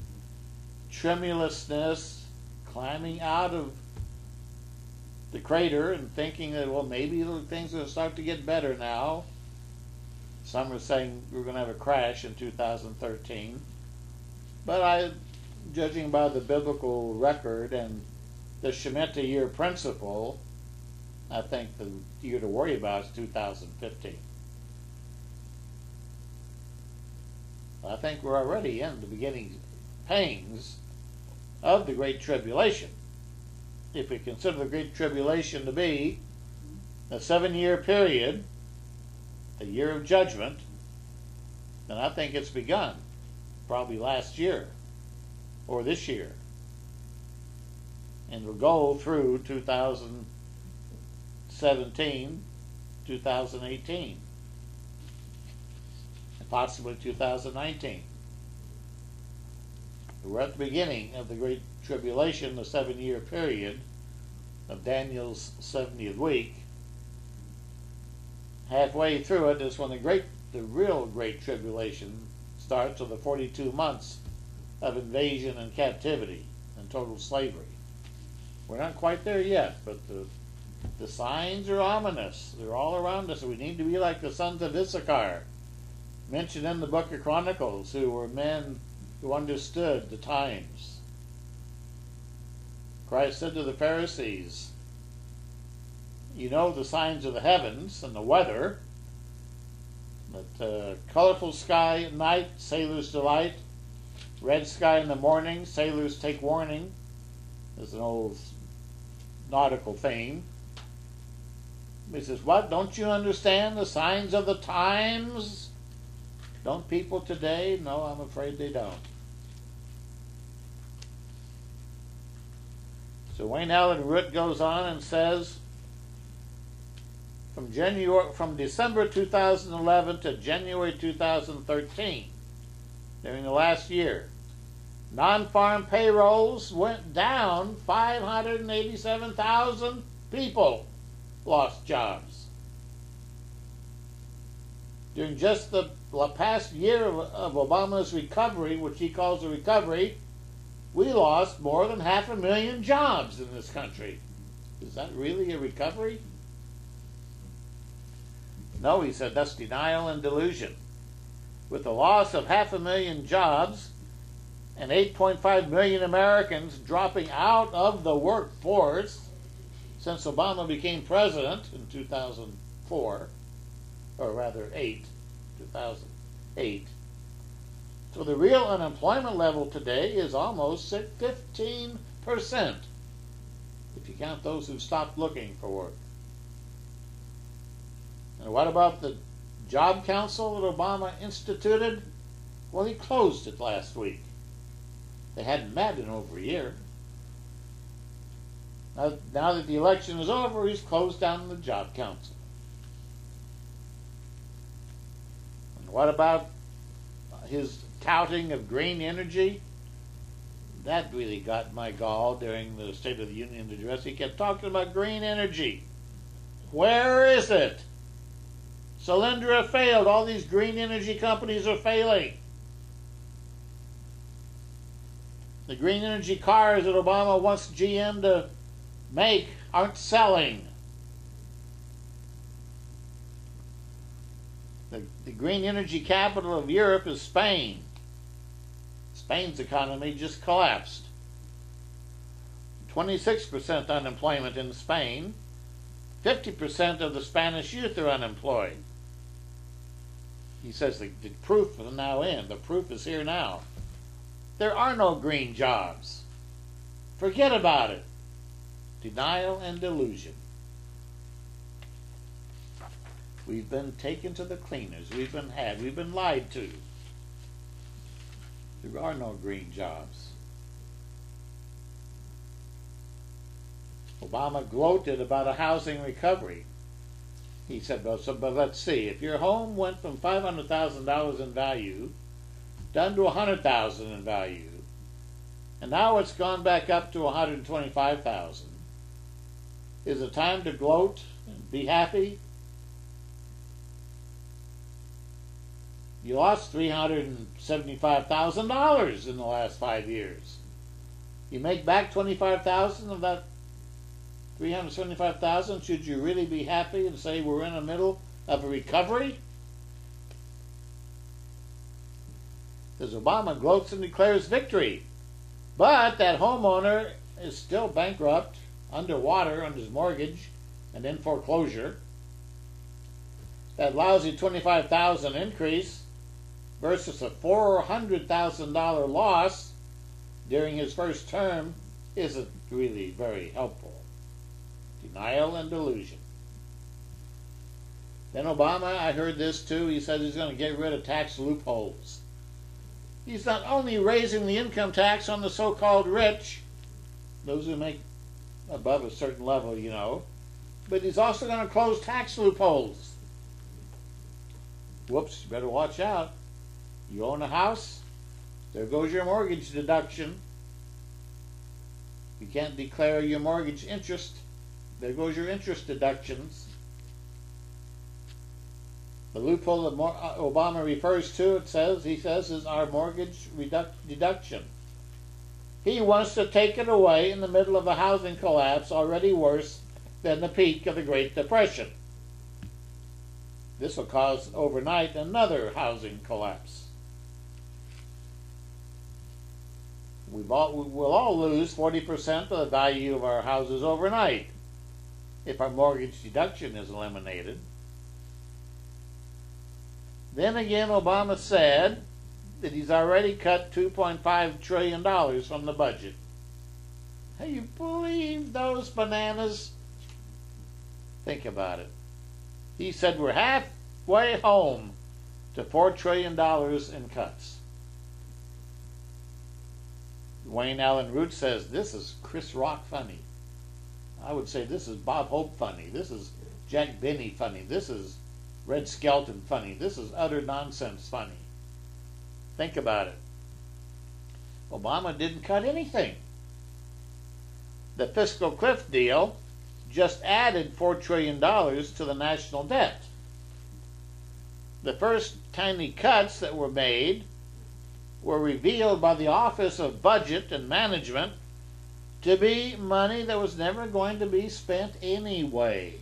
tremulousness, climbing out of the crater and thinking that, well, maybe things will start to get better now. Some are saying we're going to have a crash in 2013. But judging by the biblical record and the Shemitah year principle, I think the year to worry about is 2015. I think we're already in the beginning pangs of the Great Tribulation. If we consider the Great Tribulation to be a 7-year period, a year of judgment, then I think it's begun probably last year or this year. And will go through 2017, 2018, and possibly 2019. We're at the beginning of the Great Tribulation, the 7-year period of Daniel's 70th week. Halfway through it is when the real Great Tribulation starts, with the 42 months of invasion and captivity and total slavery. We're not quite there yet, but the signs are ominous. They're all around us. We need to be like the sons of Issachar, mentioned in the book of Chronicles, who were men who understood the times. Christ said to the Pharisees, you know the signs of the heavens and the weather, but colorful sky at night, sailors delight. Red sky in the morning, sailors take warning. There's an old nautical theme. He says, what? Don't you understand the signs of the times? Don't people today? No, I'm afraid they don't. So Wayne Allen Root goes on and says, from December 2011 to January 2013, during the last year, non-farm payrolls went down. 587,000 people lost jobs. During just the past year of Obama's recovery, which he calls a recovery, we lost more than 500,000 jobs in this country. Is that really a recovery? No, he said, that's denial and delusion. With the loss of 500,000 jobs and 8.5 million Americans dropping out of the workforce since Obama became president in 2004, or rather 2008. So the real unemployment level today is almost 15%, if you count those who stopped looking for work. And what about the Job Council that Obama instituted? Well, he closed it last week. They hadn't met in over a year. Now that the election is over, he's closed down the Job Council. And what about his touting of green energy? That really got my gall during the State of the Union address. He kept talking about green energy. Where is it? Solyndra failed. All these green energy companies are failing. The green energy cars that Obama wants GM to make aren't selling. The green energy capital of Europe is Spain. Spain's economy just collapsed. 26% unemployment in Spain. 50% of the Spanish youth are unemployed. He says the proof is now in. The proof is here now. There are no green jobs. Forget about it. Denial and delusion. We've been taken to the cleaners. We've been lied to. There are no green jobs. Obama gloated about a housing recovery. He said, but let's see, if your home went from $500,000 in value down to $100,000 in value, and now it's gone back up to $125,000, is it time to gloat and be happy? You lost $375,000 in the last 5 years. You make back $25,000 of that $375,000, should you really be happy and say we're in the middle of a recovery? Because Obama gloats and declares victory. But that homeowner is still bankrupt, underwater on his mortgage, and in foreclosure. That lousy $25,000 increase versus a $400,000 loss during his first term isn't really very helpful. Denial and delusion. Then Obama, I heard this too, he said he's going to get rid of tax loopholes. He's not only raising the income tax on the so-called rich, those who make above a certain level, you know, but he's also going to close tax loopholes. Whoops, you better watch out. You own a house, there goes your mortgage deduction. You can't declare your mortgage interest, there goes your interest deductions. The loophole that Obama refers to, he says, is our mortgage deduction. He wants to take it away in the middle of a housing collapse already worse than the peak of the Great Depression. This will cause overnight another housing collapse. We'll all lose 40% of the value of our houses overnight if our mortgage deduction is eliminated. Then again, Obama said that he's already cut $2.5 trillion from the budget. Hey, you believe those bananas? Think about it. He said we're halfway home to $4 trillion in cuts. Wayne Allen Root says this is Chris Rock funny. I would say this is Bob Hope funny. This is Jack Benny funny. This is Red Skelton funny. This is utter nonsense funny. Think about it. Obama didn't cut anything. The fiscal cliff deal just added $4 trillion to the national debt. The first tiny cuts that were made were revealed by the Office of Budget and Management to be money that was never going to be spent anyway.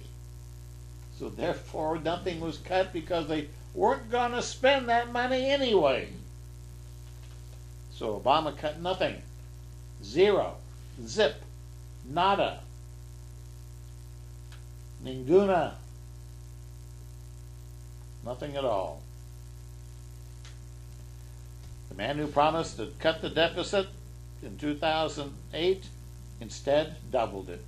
So therefore, nothing was cut because they weren't going to spend that money anyway. So Obama cut nothing. Zero. Zip. Nada. Ninguna. Nothing at all. The man who promised to cut the deficit in 2008 instead doubled it.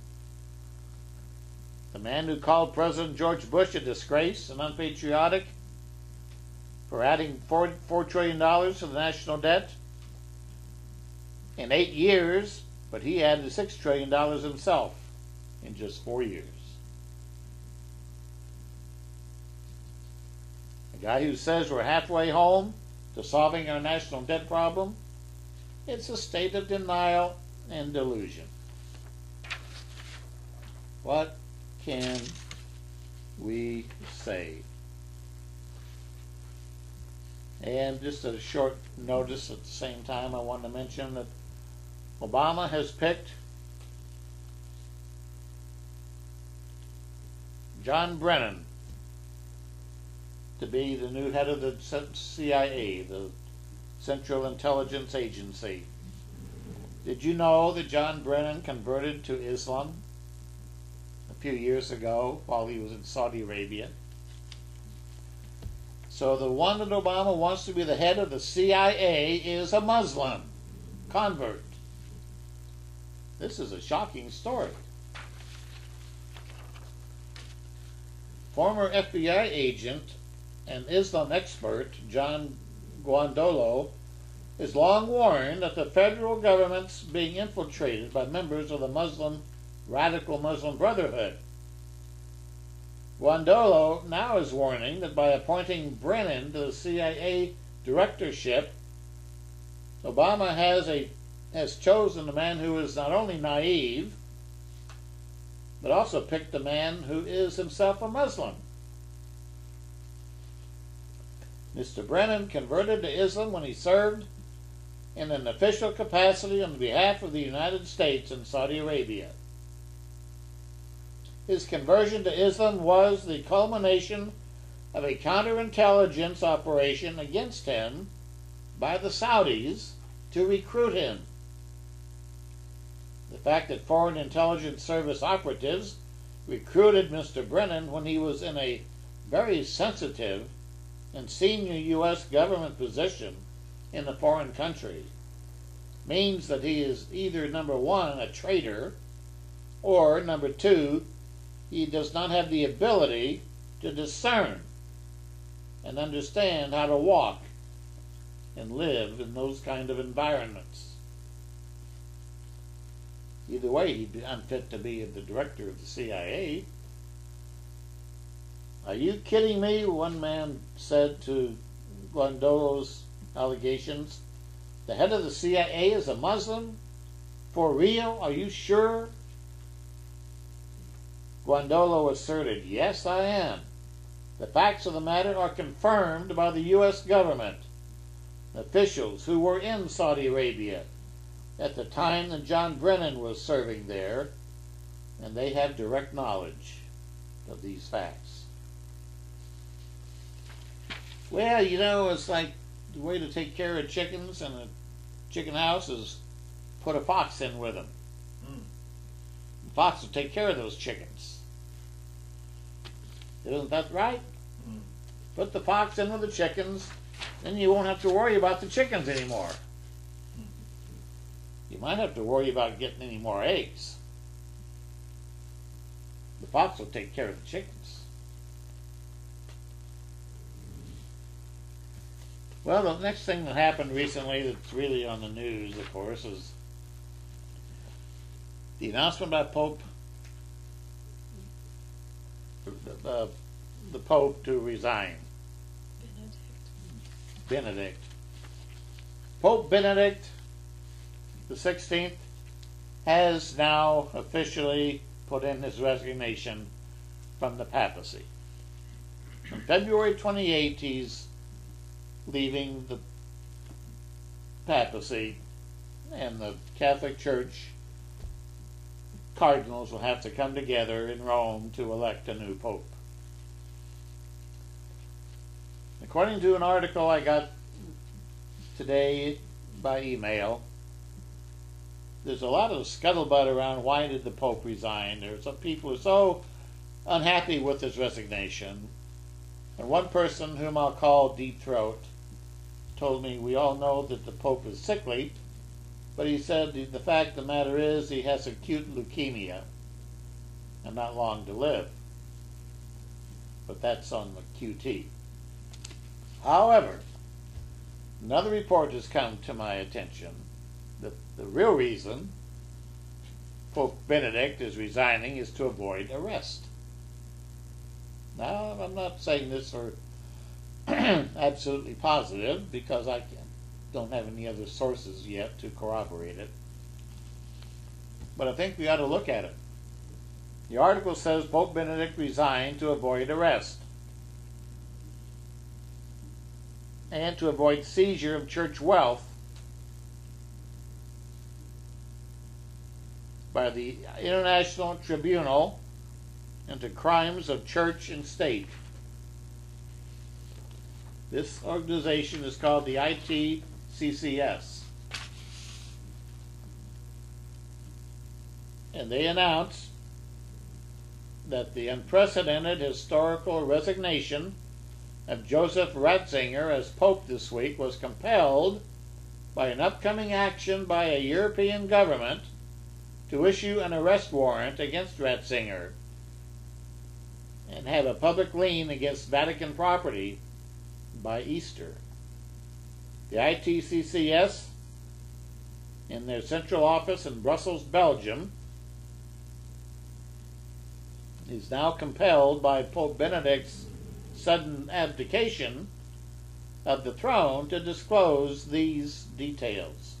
The man who called President George Bush a disgrace and unpatriotic for adding $4 trillion to the national debt in 8 years, but he added $6 trillion himself in just 4 years. The guy who says we're halfway home to solving our national debt problem, it's a state of denial and delusion. What can we say? And just a short notice at the same time, I want to mention that Obama has picked John Brennan to be the new head of the CIA, the Central Intelligence Agency. Did you know that John Brennan converted to Islam a few years ago while he was in Saudi Arabia? So the one that Obama wants to be the head of the CIA is a Muslim convert. This is a shocking story. Former FBI agent and Islam expert John Guandolo is long warned that the federal government's being infiltrated by members of the radical Muslim Brotherhood. Guandolo now is warning that by appointing Brennan to the CIA directorship, Obama has chosen a man who is not only naive, but also picked a man who is himself a Muslim. Mr. Brennan converted to Islam when he served in an official capacity on behalf of the United States in Saudi Arabia. His conversion to Islam was the culmination of a counterintelligence operation against him by the Saudis to recruit him. The fact that Foreign Intelligence Service operatives recruited Mr. Brennan when he was in a very sensitive and senior U.S. government position in a foreign country means that he is either, number one, a traitor, or, number two, he does not have the ability to discern and understand how to walk and live in those kind of environments. Either way, he'd be unfit to be the director of the CIA. Are you kidding me? One man said to Guandolo's allegations. The head of the CIA is a Muslim? For real? Are you sure? Guandolo asserted, yes, I am. The facts of the matter are confirmed by the U.S. government. Officials who were in Saudi Arabia at the time that John Brennan was serving there, and they have direct knowledge of these facts. Well, you know, it's like the way to take care of chickens in a chicken house is put a fox in with them. The fox will take care of those chickens. Isn't that right? Put the fox in with the chickens, then you won't have to worry about the chickens anymore. You might have to worry about getting any more eggs. The fox will take care of the chickens. Well, the next thing that happened recently that's really on the news, of course, is the announcement by Pope, the Pope to resign. Benedict. Pope Benedict the 16th has now officially put in his resignation from the papacy. On February 28th, he's leaving the papacy, and the Catholic Church cardinals will have to come together in Rome to elect a new pope. According to an article I got today by email, there's a lot of scuttlebutt around why did the Pope resign. There's some people who are so unhappy with his resignation. And one person, whom I'll call Deep Throat, told me we all know that the Pope is sickly, but he said the fact of the matter is he has acute leukemia and not long to live. But that's on the QT. However, another report has come to my attention that the real reason Pope Benedict is resigning is to avoid arrest. Now, I'm not saying this for absolutely positive because I don't have any other sources yet to corroborate it. But I think we ought to look at it. The article says Pope Benedict resigned to avoid arrest and to avoid seizure of church wealth by the International Tribunal into Crimes of Church and State. This organization is called the ITCCS. And they announced that the unprecedented historical resignation of Joseph Ratzinger as Pope this week was compelled by an upcoming action by a European government to issue an arrest warrant against Ratzinger and have a public lien against Vatican property by Easter. The ITCCS, in their central office in Brussels, Belgium, is now compelled by Pope Benedict's sudden abdication of the throne to disclose these details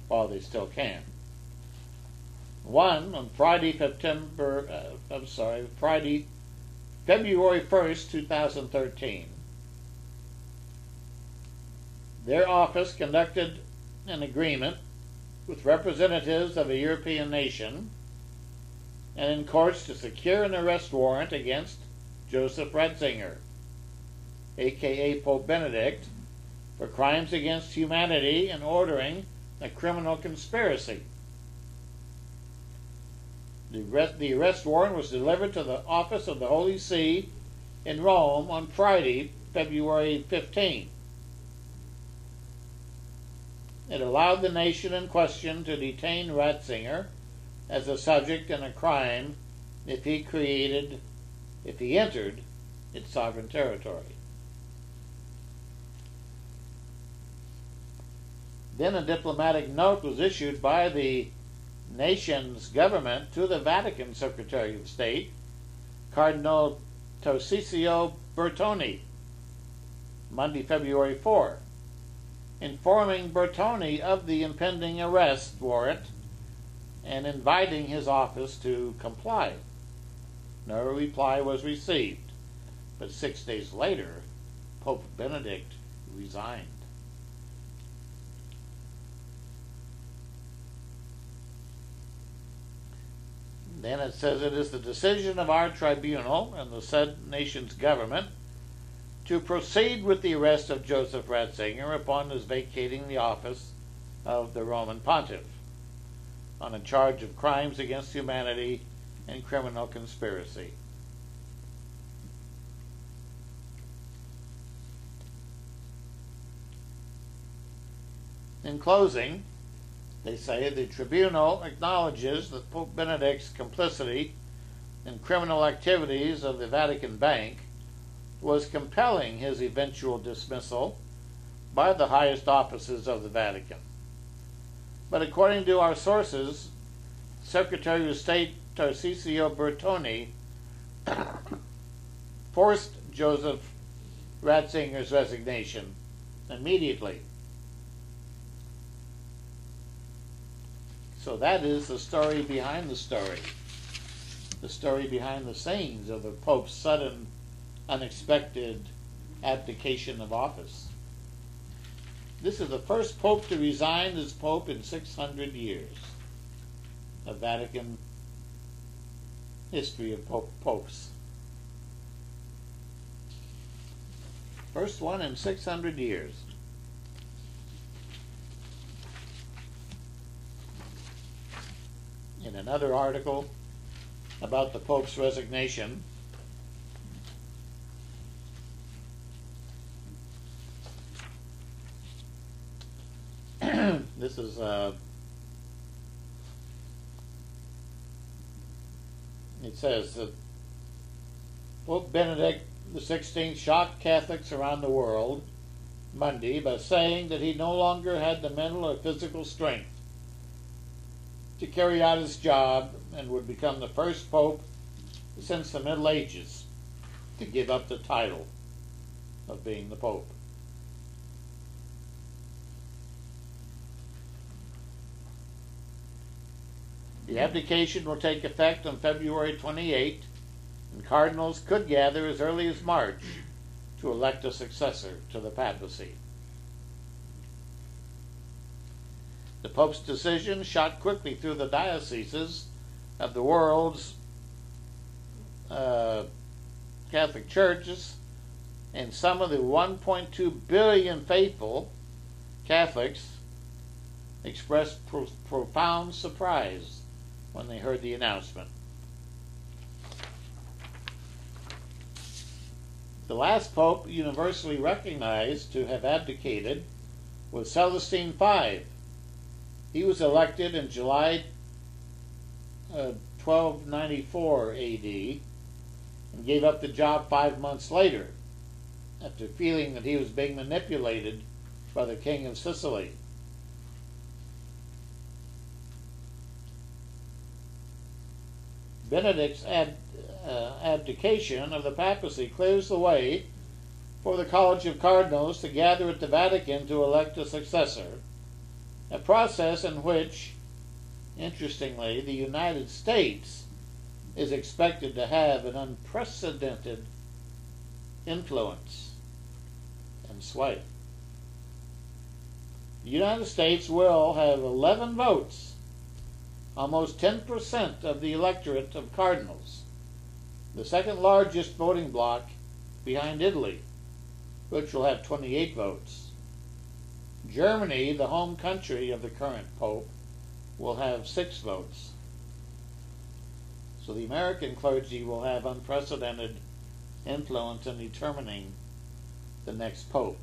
while they still can. One, on Friday, February 1st, 2013, their office conducted an agreement with representatives of a European nation and in courts to secure an arrest warrant against Joseph Ratzinger, aka Pope Benedict, for crimes against humanity and ordering a criminal conspiracy. The arrest warrant was delivered to the office of the Holy See in Rome on Friday, February 15. It allowed the nation in question to detain Ratzinger as a subject in a crime if he entered its sovereign territory. Then a diplomatic note was issued by the nation's government to the Vatican Secretary of State, Cardinal Tarcisio Bertone, Monday, February 4, informing Bertone of the impending arrest warrant and inviting his office to comply. No reply was received, but 6 days later, Pope Benedict resigned. Then it says, it is the decision of our tribunal and the said nation's government to proceed with the arrest of Joseph Ratzinger upon his vacating the office of the Roman Pontiff on a charge of crimes against humanity and criminal conspiracy. In closing, they say the tribunal acknowledges that Pope Benedict's complicity in criminal activities of the Vatican Bank was compelling his eventual dismissal by the highest offices of the Vatican. But according to our sources, Secretary of State Tarcisio Bertone forced Joseph Ratzinger's resignation immediately. So that is the story behind the story behind the scenes of the Pope's sudden, unexpected abdication of office. This is the first Pope to resign as Pope in 600 years of Vatican history of popes. First one in 600 years. In another article about the Pope's resignation, this is it says that Pope Benedict XVI shocked Catholics around the world Monday by saying that he no longer had the mental or physical strength to carry out his job and would become the first pope since the Middle Ages to give up the title of being the Pope. The abdication will take effect on February 28, and cardinals could gather as early as March to elect a successor to the papacy. The Pope's decision shot quickly through the dioceses of the world's Catholic churches, and some of the 1.2 billion faithful Catholics expressed profound surprise when they heard the announcement. The last Pope universally recognized to have abdicated was Celestine V. He was elected in July 1294 AD and gave up the job 5 months later after feeling that he was being manipulated by the King of Sicily. Benedict's abdication of the papacy clears the way for the College of Cardinals to gather at the Vatican to elect a successor, a process in which, interestingly, the United States is expected to have an unprecedented influence and sway. The United States will have 11 votes almost 10% of the electorate of cardinals, the second largest voting bloc behind Italy, which will have 28 votes. Germany, the home country of the current pope, will have 6 votes. So the American clergy will have unprecedented influence in determining the next pope.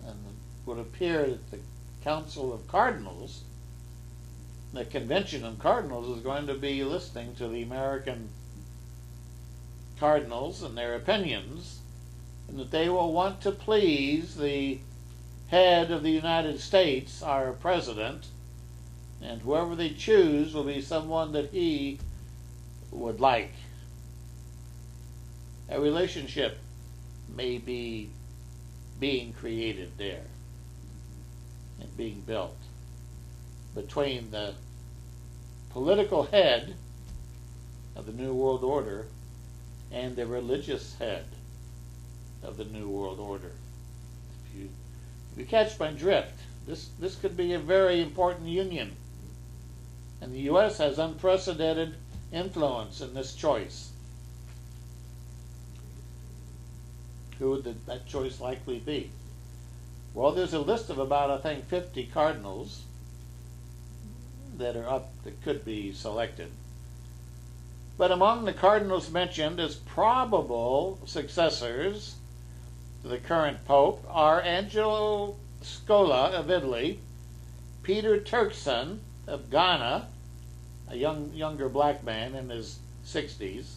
And it would appear that the Council of Cardinals, the Convention of Cardinals, is going to be listening to the American cardinals and their opinions, and that they will want to please the head of the United States, our president, and whoever they choose will be someone that he would like. A relationship may be being created there and being built between the political head of the New World Order and the religious head of the New World Order. If you catch my drift, this could be a very important union. And the U.S. has unprecedented influence in this choice. Who would that choice likely be? Well, there's a list of about, I think, 50 cardinals that are up that could be selected. But among the cardinals mentioned as probable successors to the current pope are Angelo Scola of Italy, Peter Turkson of Ghana, a younger black man in his 60s,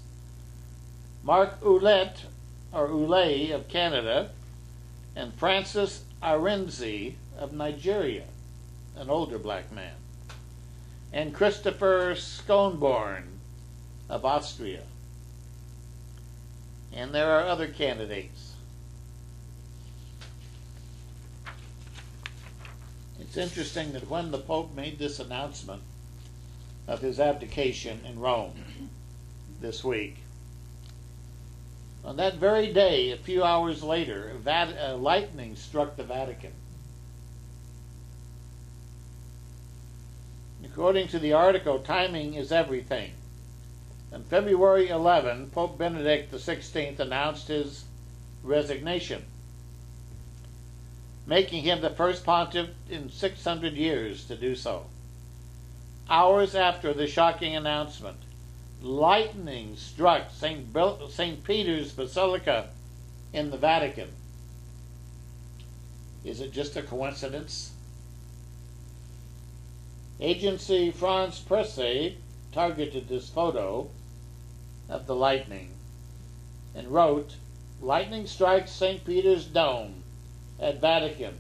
Mark Ouellet of Canada, and Francis Arinze of Nigeria, an older black man, and Christopher Schoenborn of Austria. And there are other candidates. It's interesting that when the Pope made this announcement of his abdication in Rome this week, on that very day, a few hours later, lightning struck the Vatican. According to the article, timing is everything. On February 11, Pope Benedict XVI announced his resignation, making him the first pontiff in 600 years to do so. Hours after the shocking announcement, lightning struck St. Peter's Basilica in the Vatican. Is it just a coincidence? Agency France Presse targeted this photo of the lightning and wrote, "Lightning strikes St. Peter's Dome at Vatican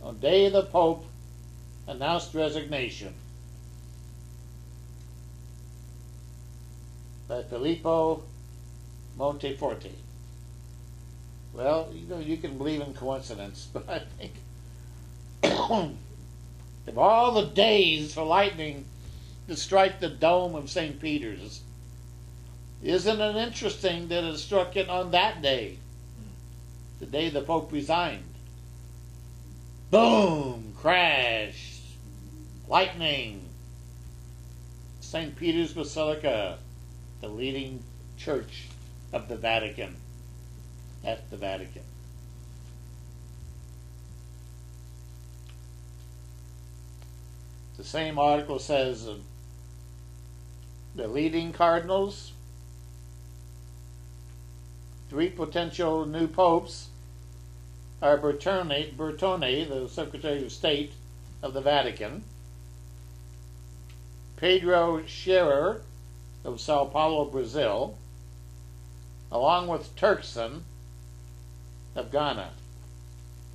on day the Pope announced resignation." By Filippo Monteforte. Well, you can believe in coincidence, but I think of all the days for lightning to strike the dome of St. Peter's, isn't it interesting that it struck it on that day, the day the Pope resigned? Boom! Crash! Lightning! St. Peter's Basilica, the leading church of the Vatican, at the Vatican. The same article says the leading cardinals, 3 potential new popes, are Bertone, the Secretary of State of the Vatican, Pedro Scherer of Sao Paulo, Brazil, along with Turkson of Ghana,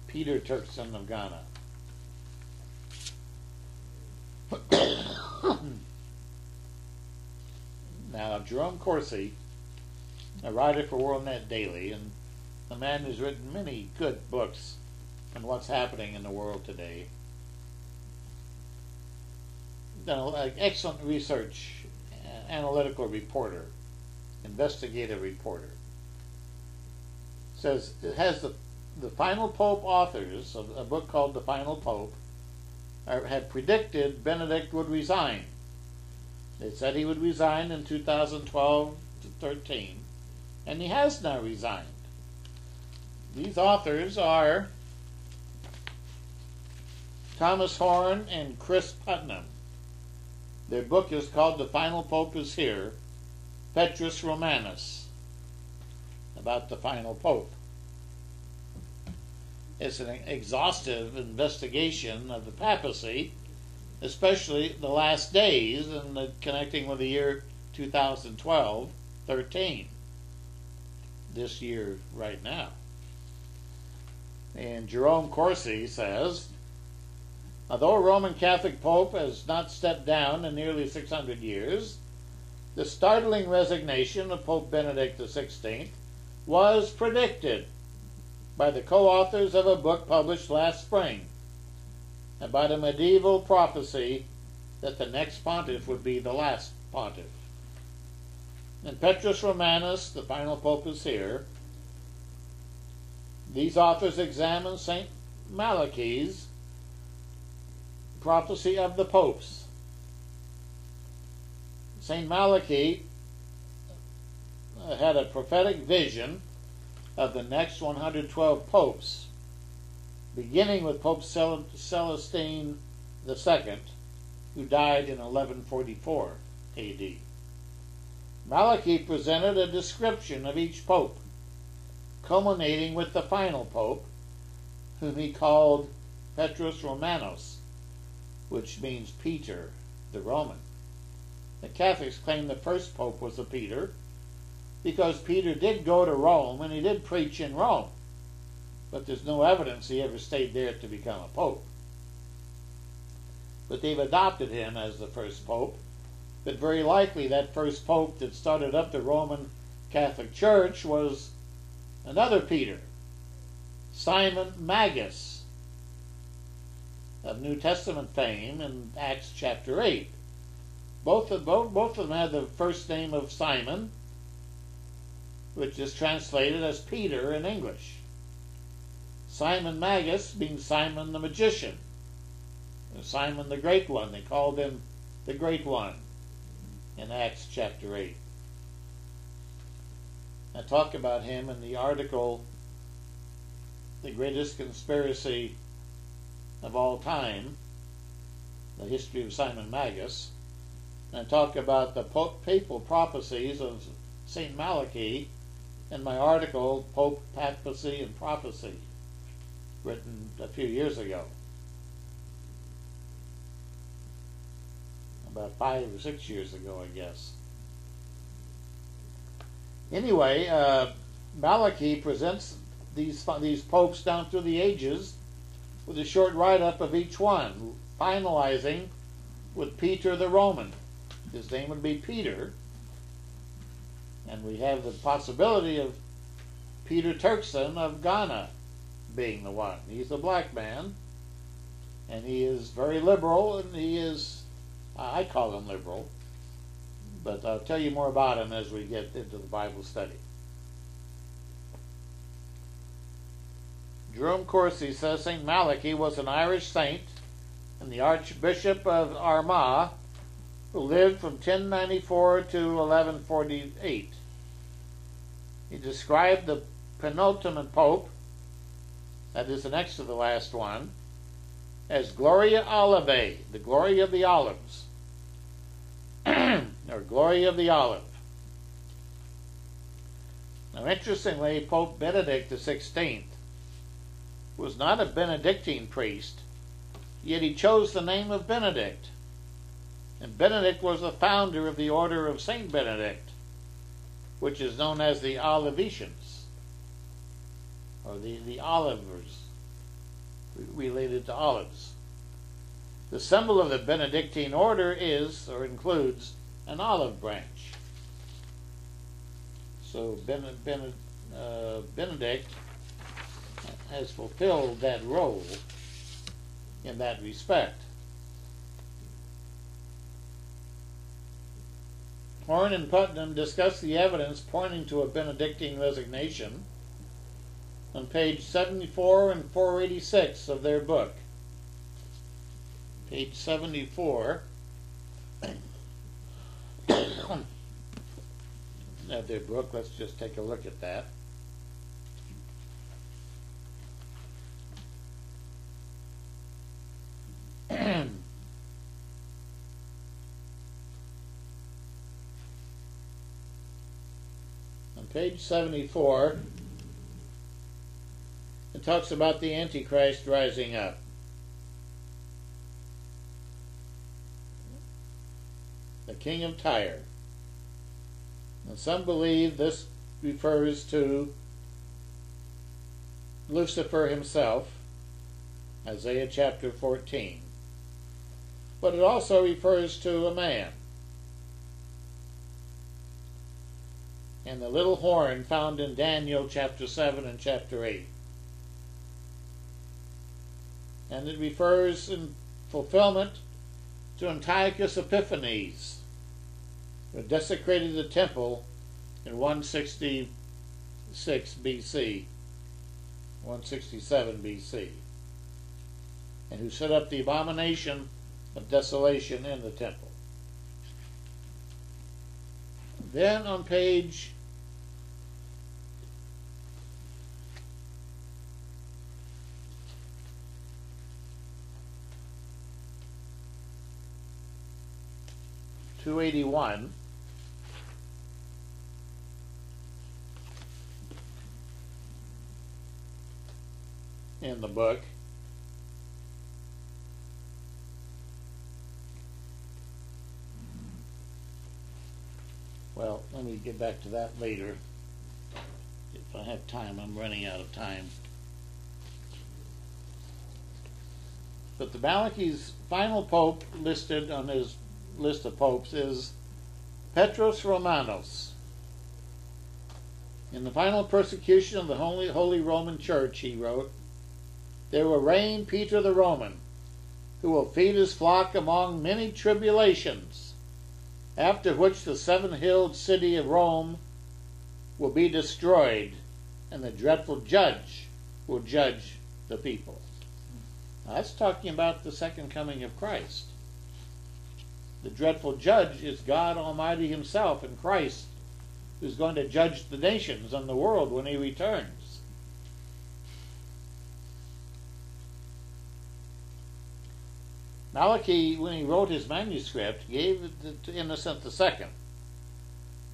Peter Turkson of Ghana. Now, Jerome Corsi, a writer for WorldNet Daily, and a man who's written many good books on what's happening in the world today, done an excellent research, analytical reporter, investigative reporter, says it has the Final Pope authors of a book called The Final Pope had predicted Benedict would resign They said he would resign in 2012 to 13, and he has now resigned. These authors are Thomas Horn and Chris Putnam. Their book is called The Final Pope is Here, Petrus Romanus, about the final pope. It's an exhaustive investigation of the papacy, especially the last days, and connecting with the year 2012-13, this year right now. And Jerome Corsi says, although a Roman Catholic Pope has not stepped down in nearly 600 years, the startling resignation of Pope Benedict XVI was predicted by the co-authors of a book published last spring about a medieval prophecy that the next pontiff would be the last pontiff. In Petrus Romanus, The Final Pope is Here, these authors examine St. Malachi's prophecy of the popes. St. Malachi had a prophetic vision of the next 112 popes, beginning with Pope Celestine II, who died in 1144 AD. Malachi presented a description of each pope, culminating with the final pope, whom he called Petrus Romanus, which means Peter the Roman. The Catholics claim the first pope was a Peter, because Peter did go to Rome and he did preach in Rome, but there's no evidence he ever stayed there to become a pope. But they've adopted him as the first pope, but very likely that first pope that started up the Roman Catholic Church was another Peter, Simon Magus, of New Testament fame in Acts chapter 8. Both of them had the first name of Simon, which is translated as Peter in English. Simon Magus means Simon the magician, Simon the Great One. They called him the Great One in Acts chapter 8. I talk about him in the article, The Greatest Conspiracy of All Time, the history of Simon Magus, and I talk about the papal prophecies of St. Malachi in my article, Pope, Papacy, and Prophecy, written a few years ago, about 5 or 6 years ago, I guess. Anyway, Malachi presents these popes down through the ages with a short write-up of each one, finalizing with Peter the Roman. His name would be Peter, and we have the possibility of Peter Turkson of Ghana being the one. He's a black man, and he is very liberal, and he is, I call him liberal, but I'll tell you more about him as we get into the Bible study. Jerome Corsi says St. Malachi was an Irish saint and the Archbishop of Armagh, who lived from 1094 to 1148. He described the penultimate pope, that is the next to the last one, as Gloria Olivae, the glory of the olives, or glory of the olive. Now, interestingly, Pope Benedict XVI was not a Benedictine priest, yet he chose the name of Benedict. And Benedict was the founder of the order of Saint Benedict, which is known as the Olivetians, or the Olivers, related to olives. The symbol of the Benedictine order is, or includes, an olive branch. So Benedict has fulfilled that role in that respect. Horn and Putnam discuss the evidence pointing to a Benedictine resignation on page 74 and 486 of their book. Page 74. At their book, let's just take a look at that. On page 74, it talks about the Antichrist rising up. The king of Tyre. And some believe this refers to Lucifer himself, Isaiah chapter 14. But it also refers to a man. And the little horn found in Daniel chapter 7 and chapter 8. And it refers in fulfillment to Antiochus Epiphanes, who desecrated the temple in 166 BC, 167 BC, and who set up the abomination of desolation in the temple. Then on page 281, in the book, well, let me get back to that later. If I have time, I'm running out of time. But the Malachi's final pope listed on his list of popes is Petrus Romanus. In the final persecution of the Holy Roman Church, he wrote, there will reign Peter the Roman, who will feed his flock among many tribulations, after which the seven-hilled city of Rome will be destroyed, and the dreadful judge will judge the people. Now, that's talking about the second coming of Christ. The dreadful judge is God Almighty himself in Christ, who's going to judge the nations and the world when he returns. Malachi, when he wrote his manuscript, gave it to Innocent II,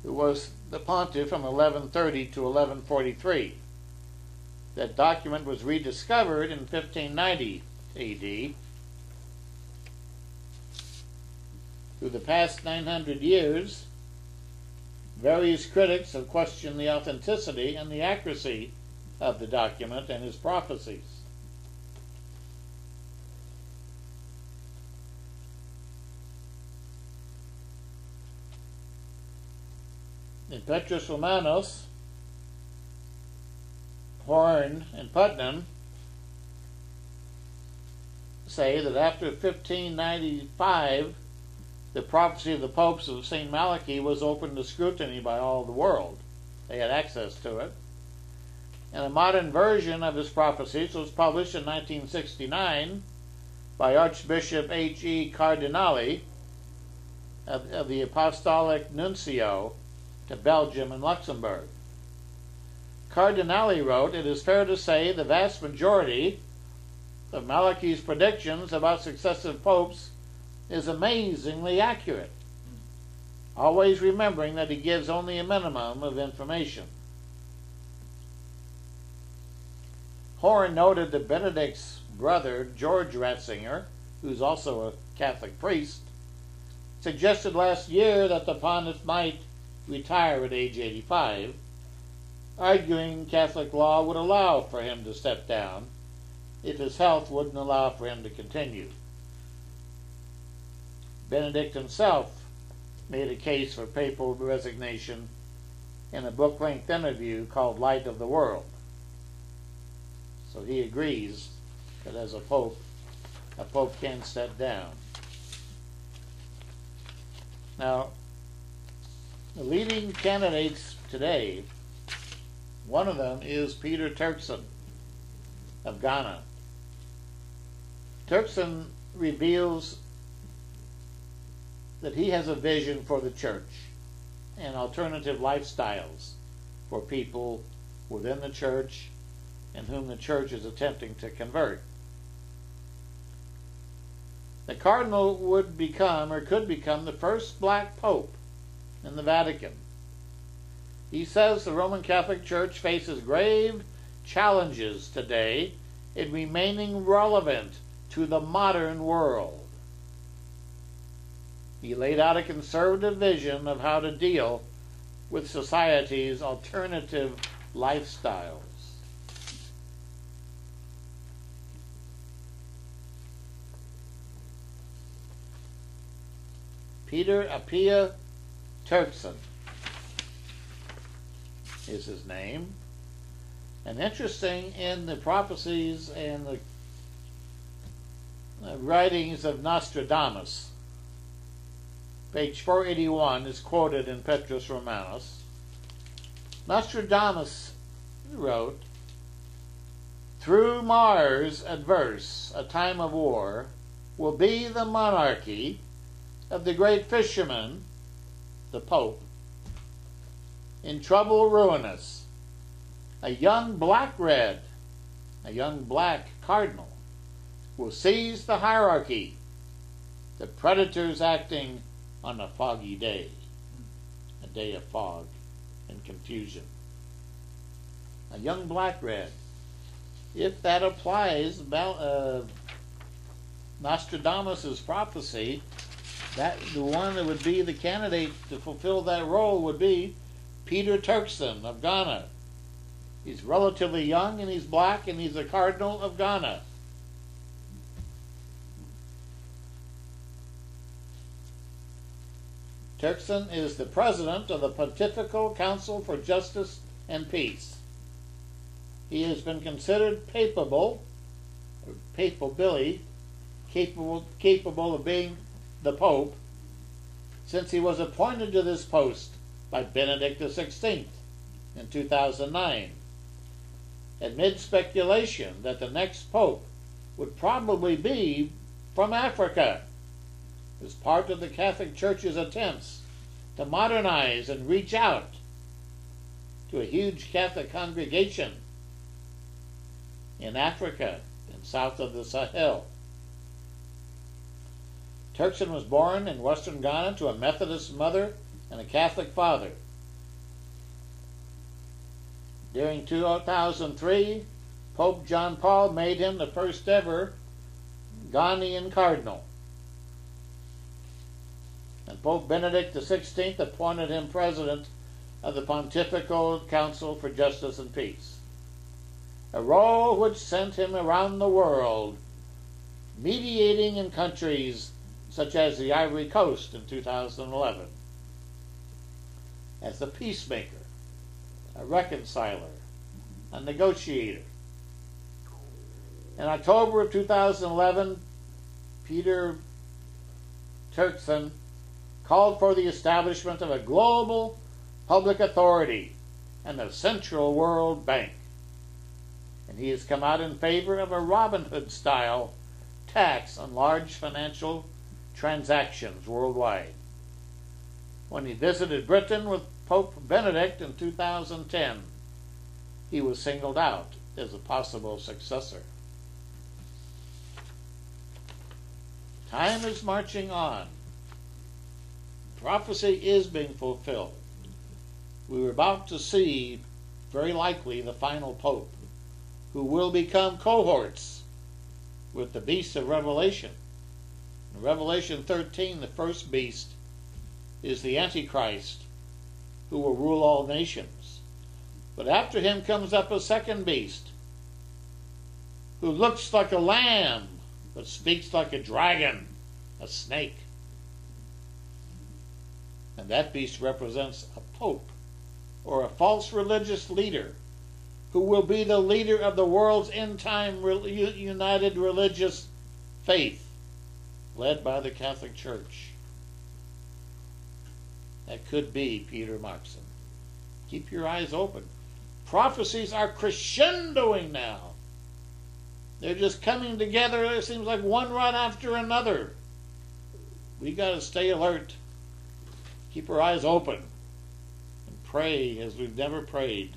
who was the pontiff from 1130 to 1143. That document was rediscovered in 1590 AD. Through the past 900 years, various critics have questioned the authenticity and the accuracy of the document and his prophecies. In Petrus Romanus, Horn and Putnam say that after 1595, the prophecy of the popes of St. Malachi was open to scrutiny by all the world. They had access to it. And a modern version of his prophecies was published in 1969 by Archbishop H.E. Cardinali of the Apostolic Nuncio to Belgium and Luxembourg. Cardinali wrote, it is fair to say the vast majority of Malachi's predictions about successive popes is amazingly accurate, always remembering that he gives only a minimum of information. Horn noted that Benedict's brother, George Ratzinger, who's also a Catholic priest, suggested last year that the pontiff might retire at age 85, arguing Catholic law would allow for him to step down if his health wouldn't allow for him to continue. Benedict himself made a case for papal resignation in a book-length interview called Light of the World. So he agrees that as a pope can step down. Now, the leading candidates today, one of them is Peter Turkson of Ghana. Turkson reveals that he has a vision for the church. and alternative lifestyles for people within the church and whom the church is attempting to convert. The cardinal would become, or could become, the first black pope in the Vatican. He says the Roman Catholic Church faces grave challenges today in remaining relevant to the modern world. He laid out a conservative vision of how to deal with society's alternative lifestyles. Peter Appia Turkson is his name. And interesting, in the prophecies and the writings of Nostradamus, page 481 is quoted in Petrus Romanus. Nostradamus wrote, "Through Mars adverse, a time of war, will be the monarchy of the great fisherman, the Pope, in trouble ruinous, a young black cardinal, will seize the hierarchy, the predators acting on a foggy day, a day of fog and confusion." A young black red. If that applies, Nostradamus' prophecy, that the one that would be the candidate to fulfill that role would be Peter Turkson of Ghana. He's relatively young and he's black and he's a cardinal of Ghana. Turkson is the president of the Pontifical Council for Justice and Peace. He has been considered capable of being the Pope since he was appointed to this post by Benedict XVI in 2009, amid speculation that the next Pope would probably be from Africa, as part of the Catholic Church's attempts to modernize and reach out to a huge Catholic congregation in Africa and south of the Sahel. Turkson was born in western Ghana to a Methodist mother and a Catholic father. During 2003, Pope John Paul made him the first ever Ghanaian cardinal, and Pope Benedict XVI appointed him president of the Pontifical Council for Justice and Peace, a role which sent him around the world, mediating in countries such as the Ivory Coast in 2011, as a peacemaker, a reconciler, a negotiator. In October of 2011, Peter Turkson called for the establishment of a global public authority and a central World Bank. And he has come out in favor of a Robin Hood-style tax on large financial transactions worldwide. When he visited Britain with Pope Benedict in 2010, he was singled out as a possible successor. Time is marching on. Prophecy is being fulfilled. We are about to see, very likely, the final Pope, who will become cohorts with the beast of Revelation. In Revelation 13, the first beast is the Antichrist, who will rule all nations. But after him comes up a second beast, who looks like a lamb, but speaks like a dragon, a snake. And that beast represents a pope, or a false religious leader, who will be the leader of the world's end-time united religious faith, led by the Catholic Church. That could be Peter Markson. Keep your eyes open. Prophecies are crescendoing now. They're just coming together, it seems like one right after another. We got to stay alert. Keep our eyes open. pray as we've never prayed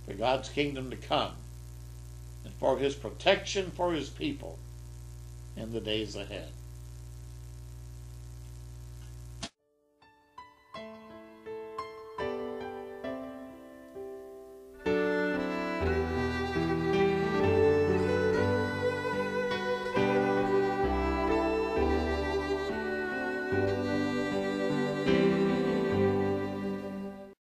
for God's kingdom to come and for His protection for His people in the days ahead.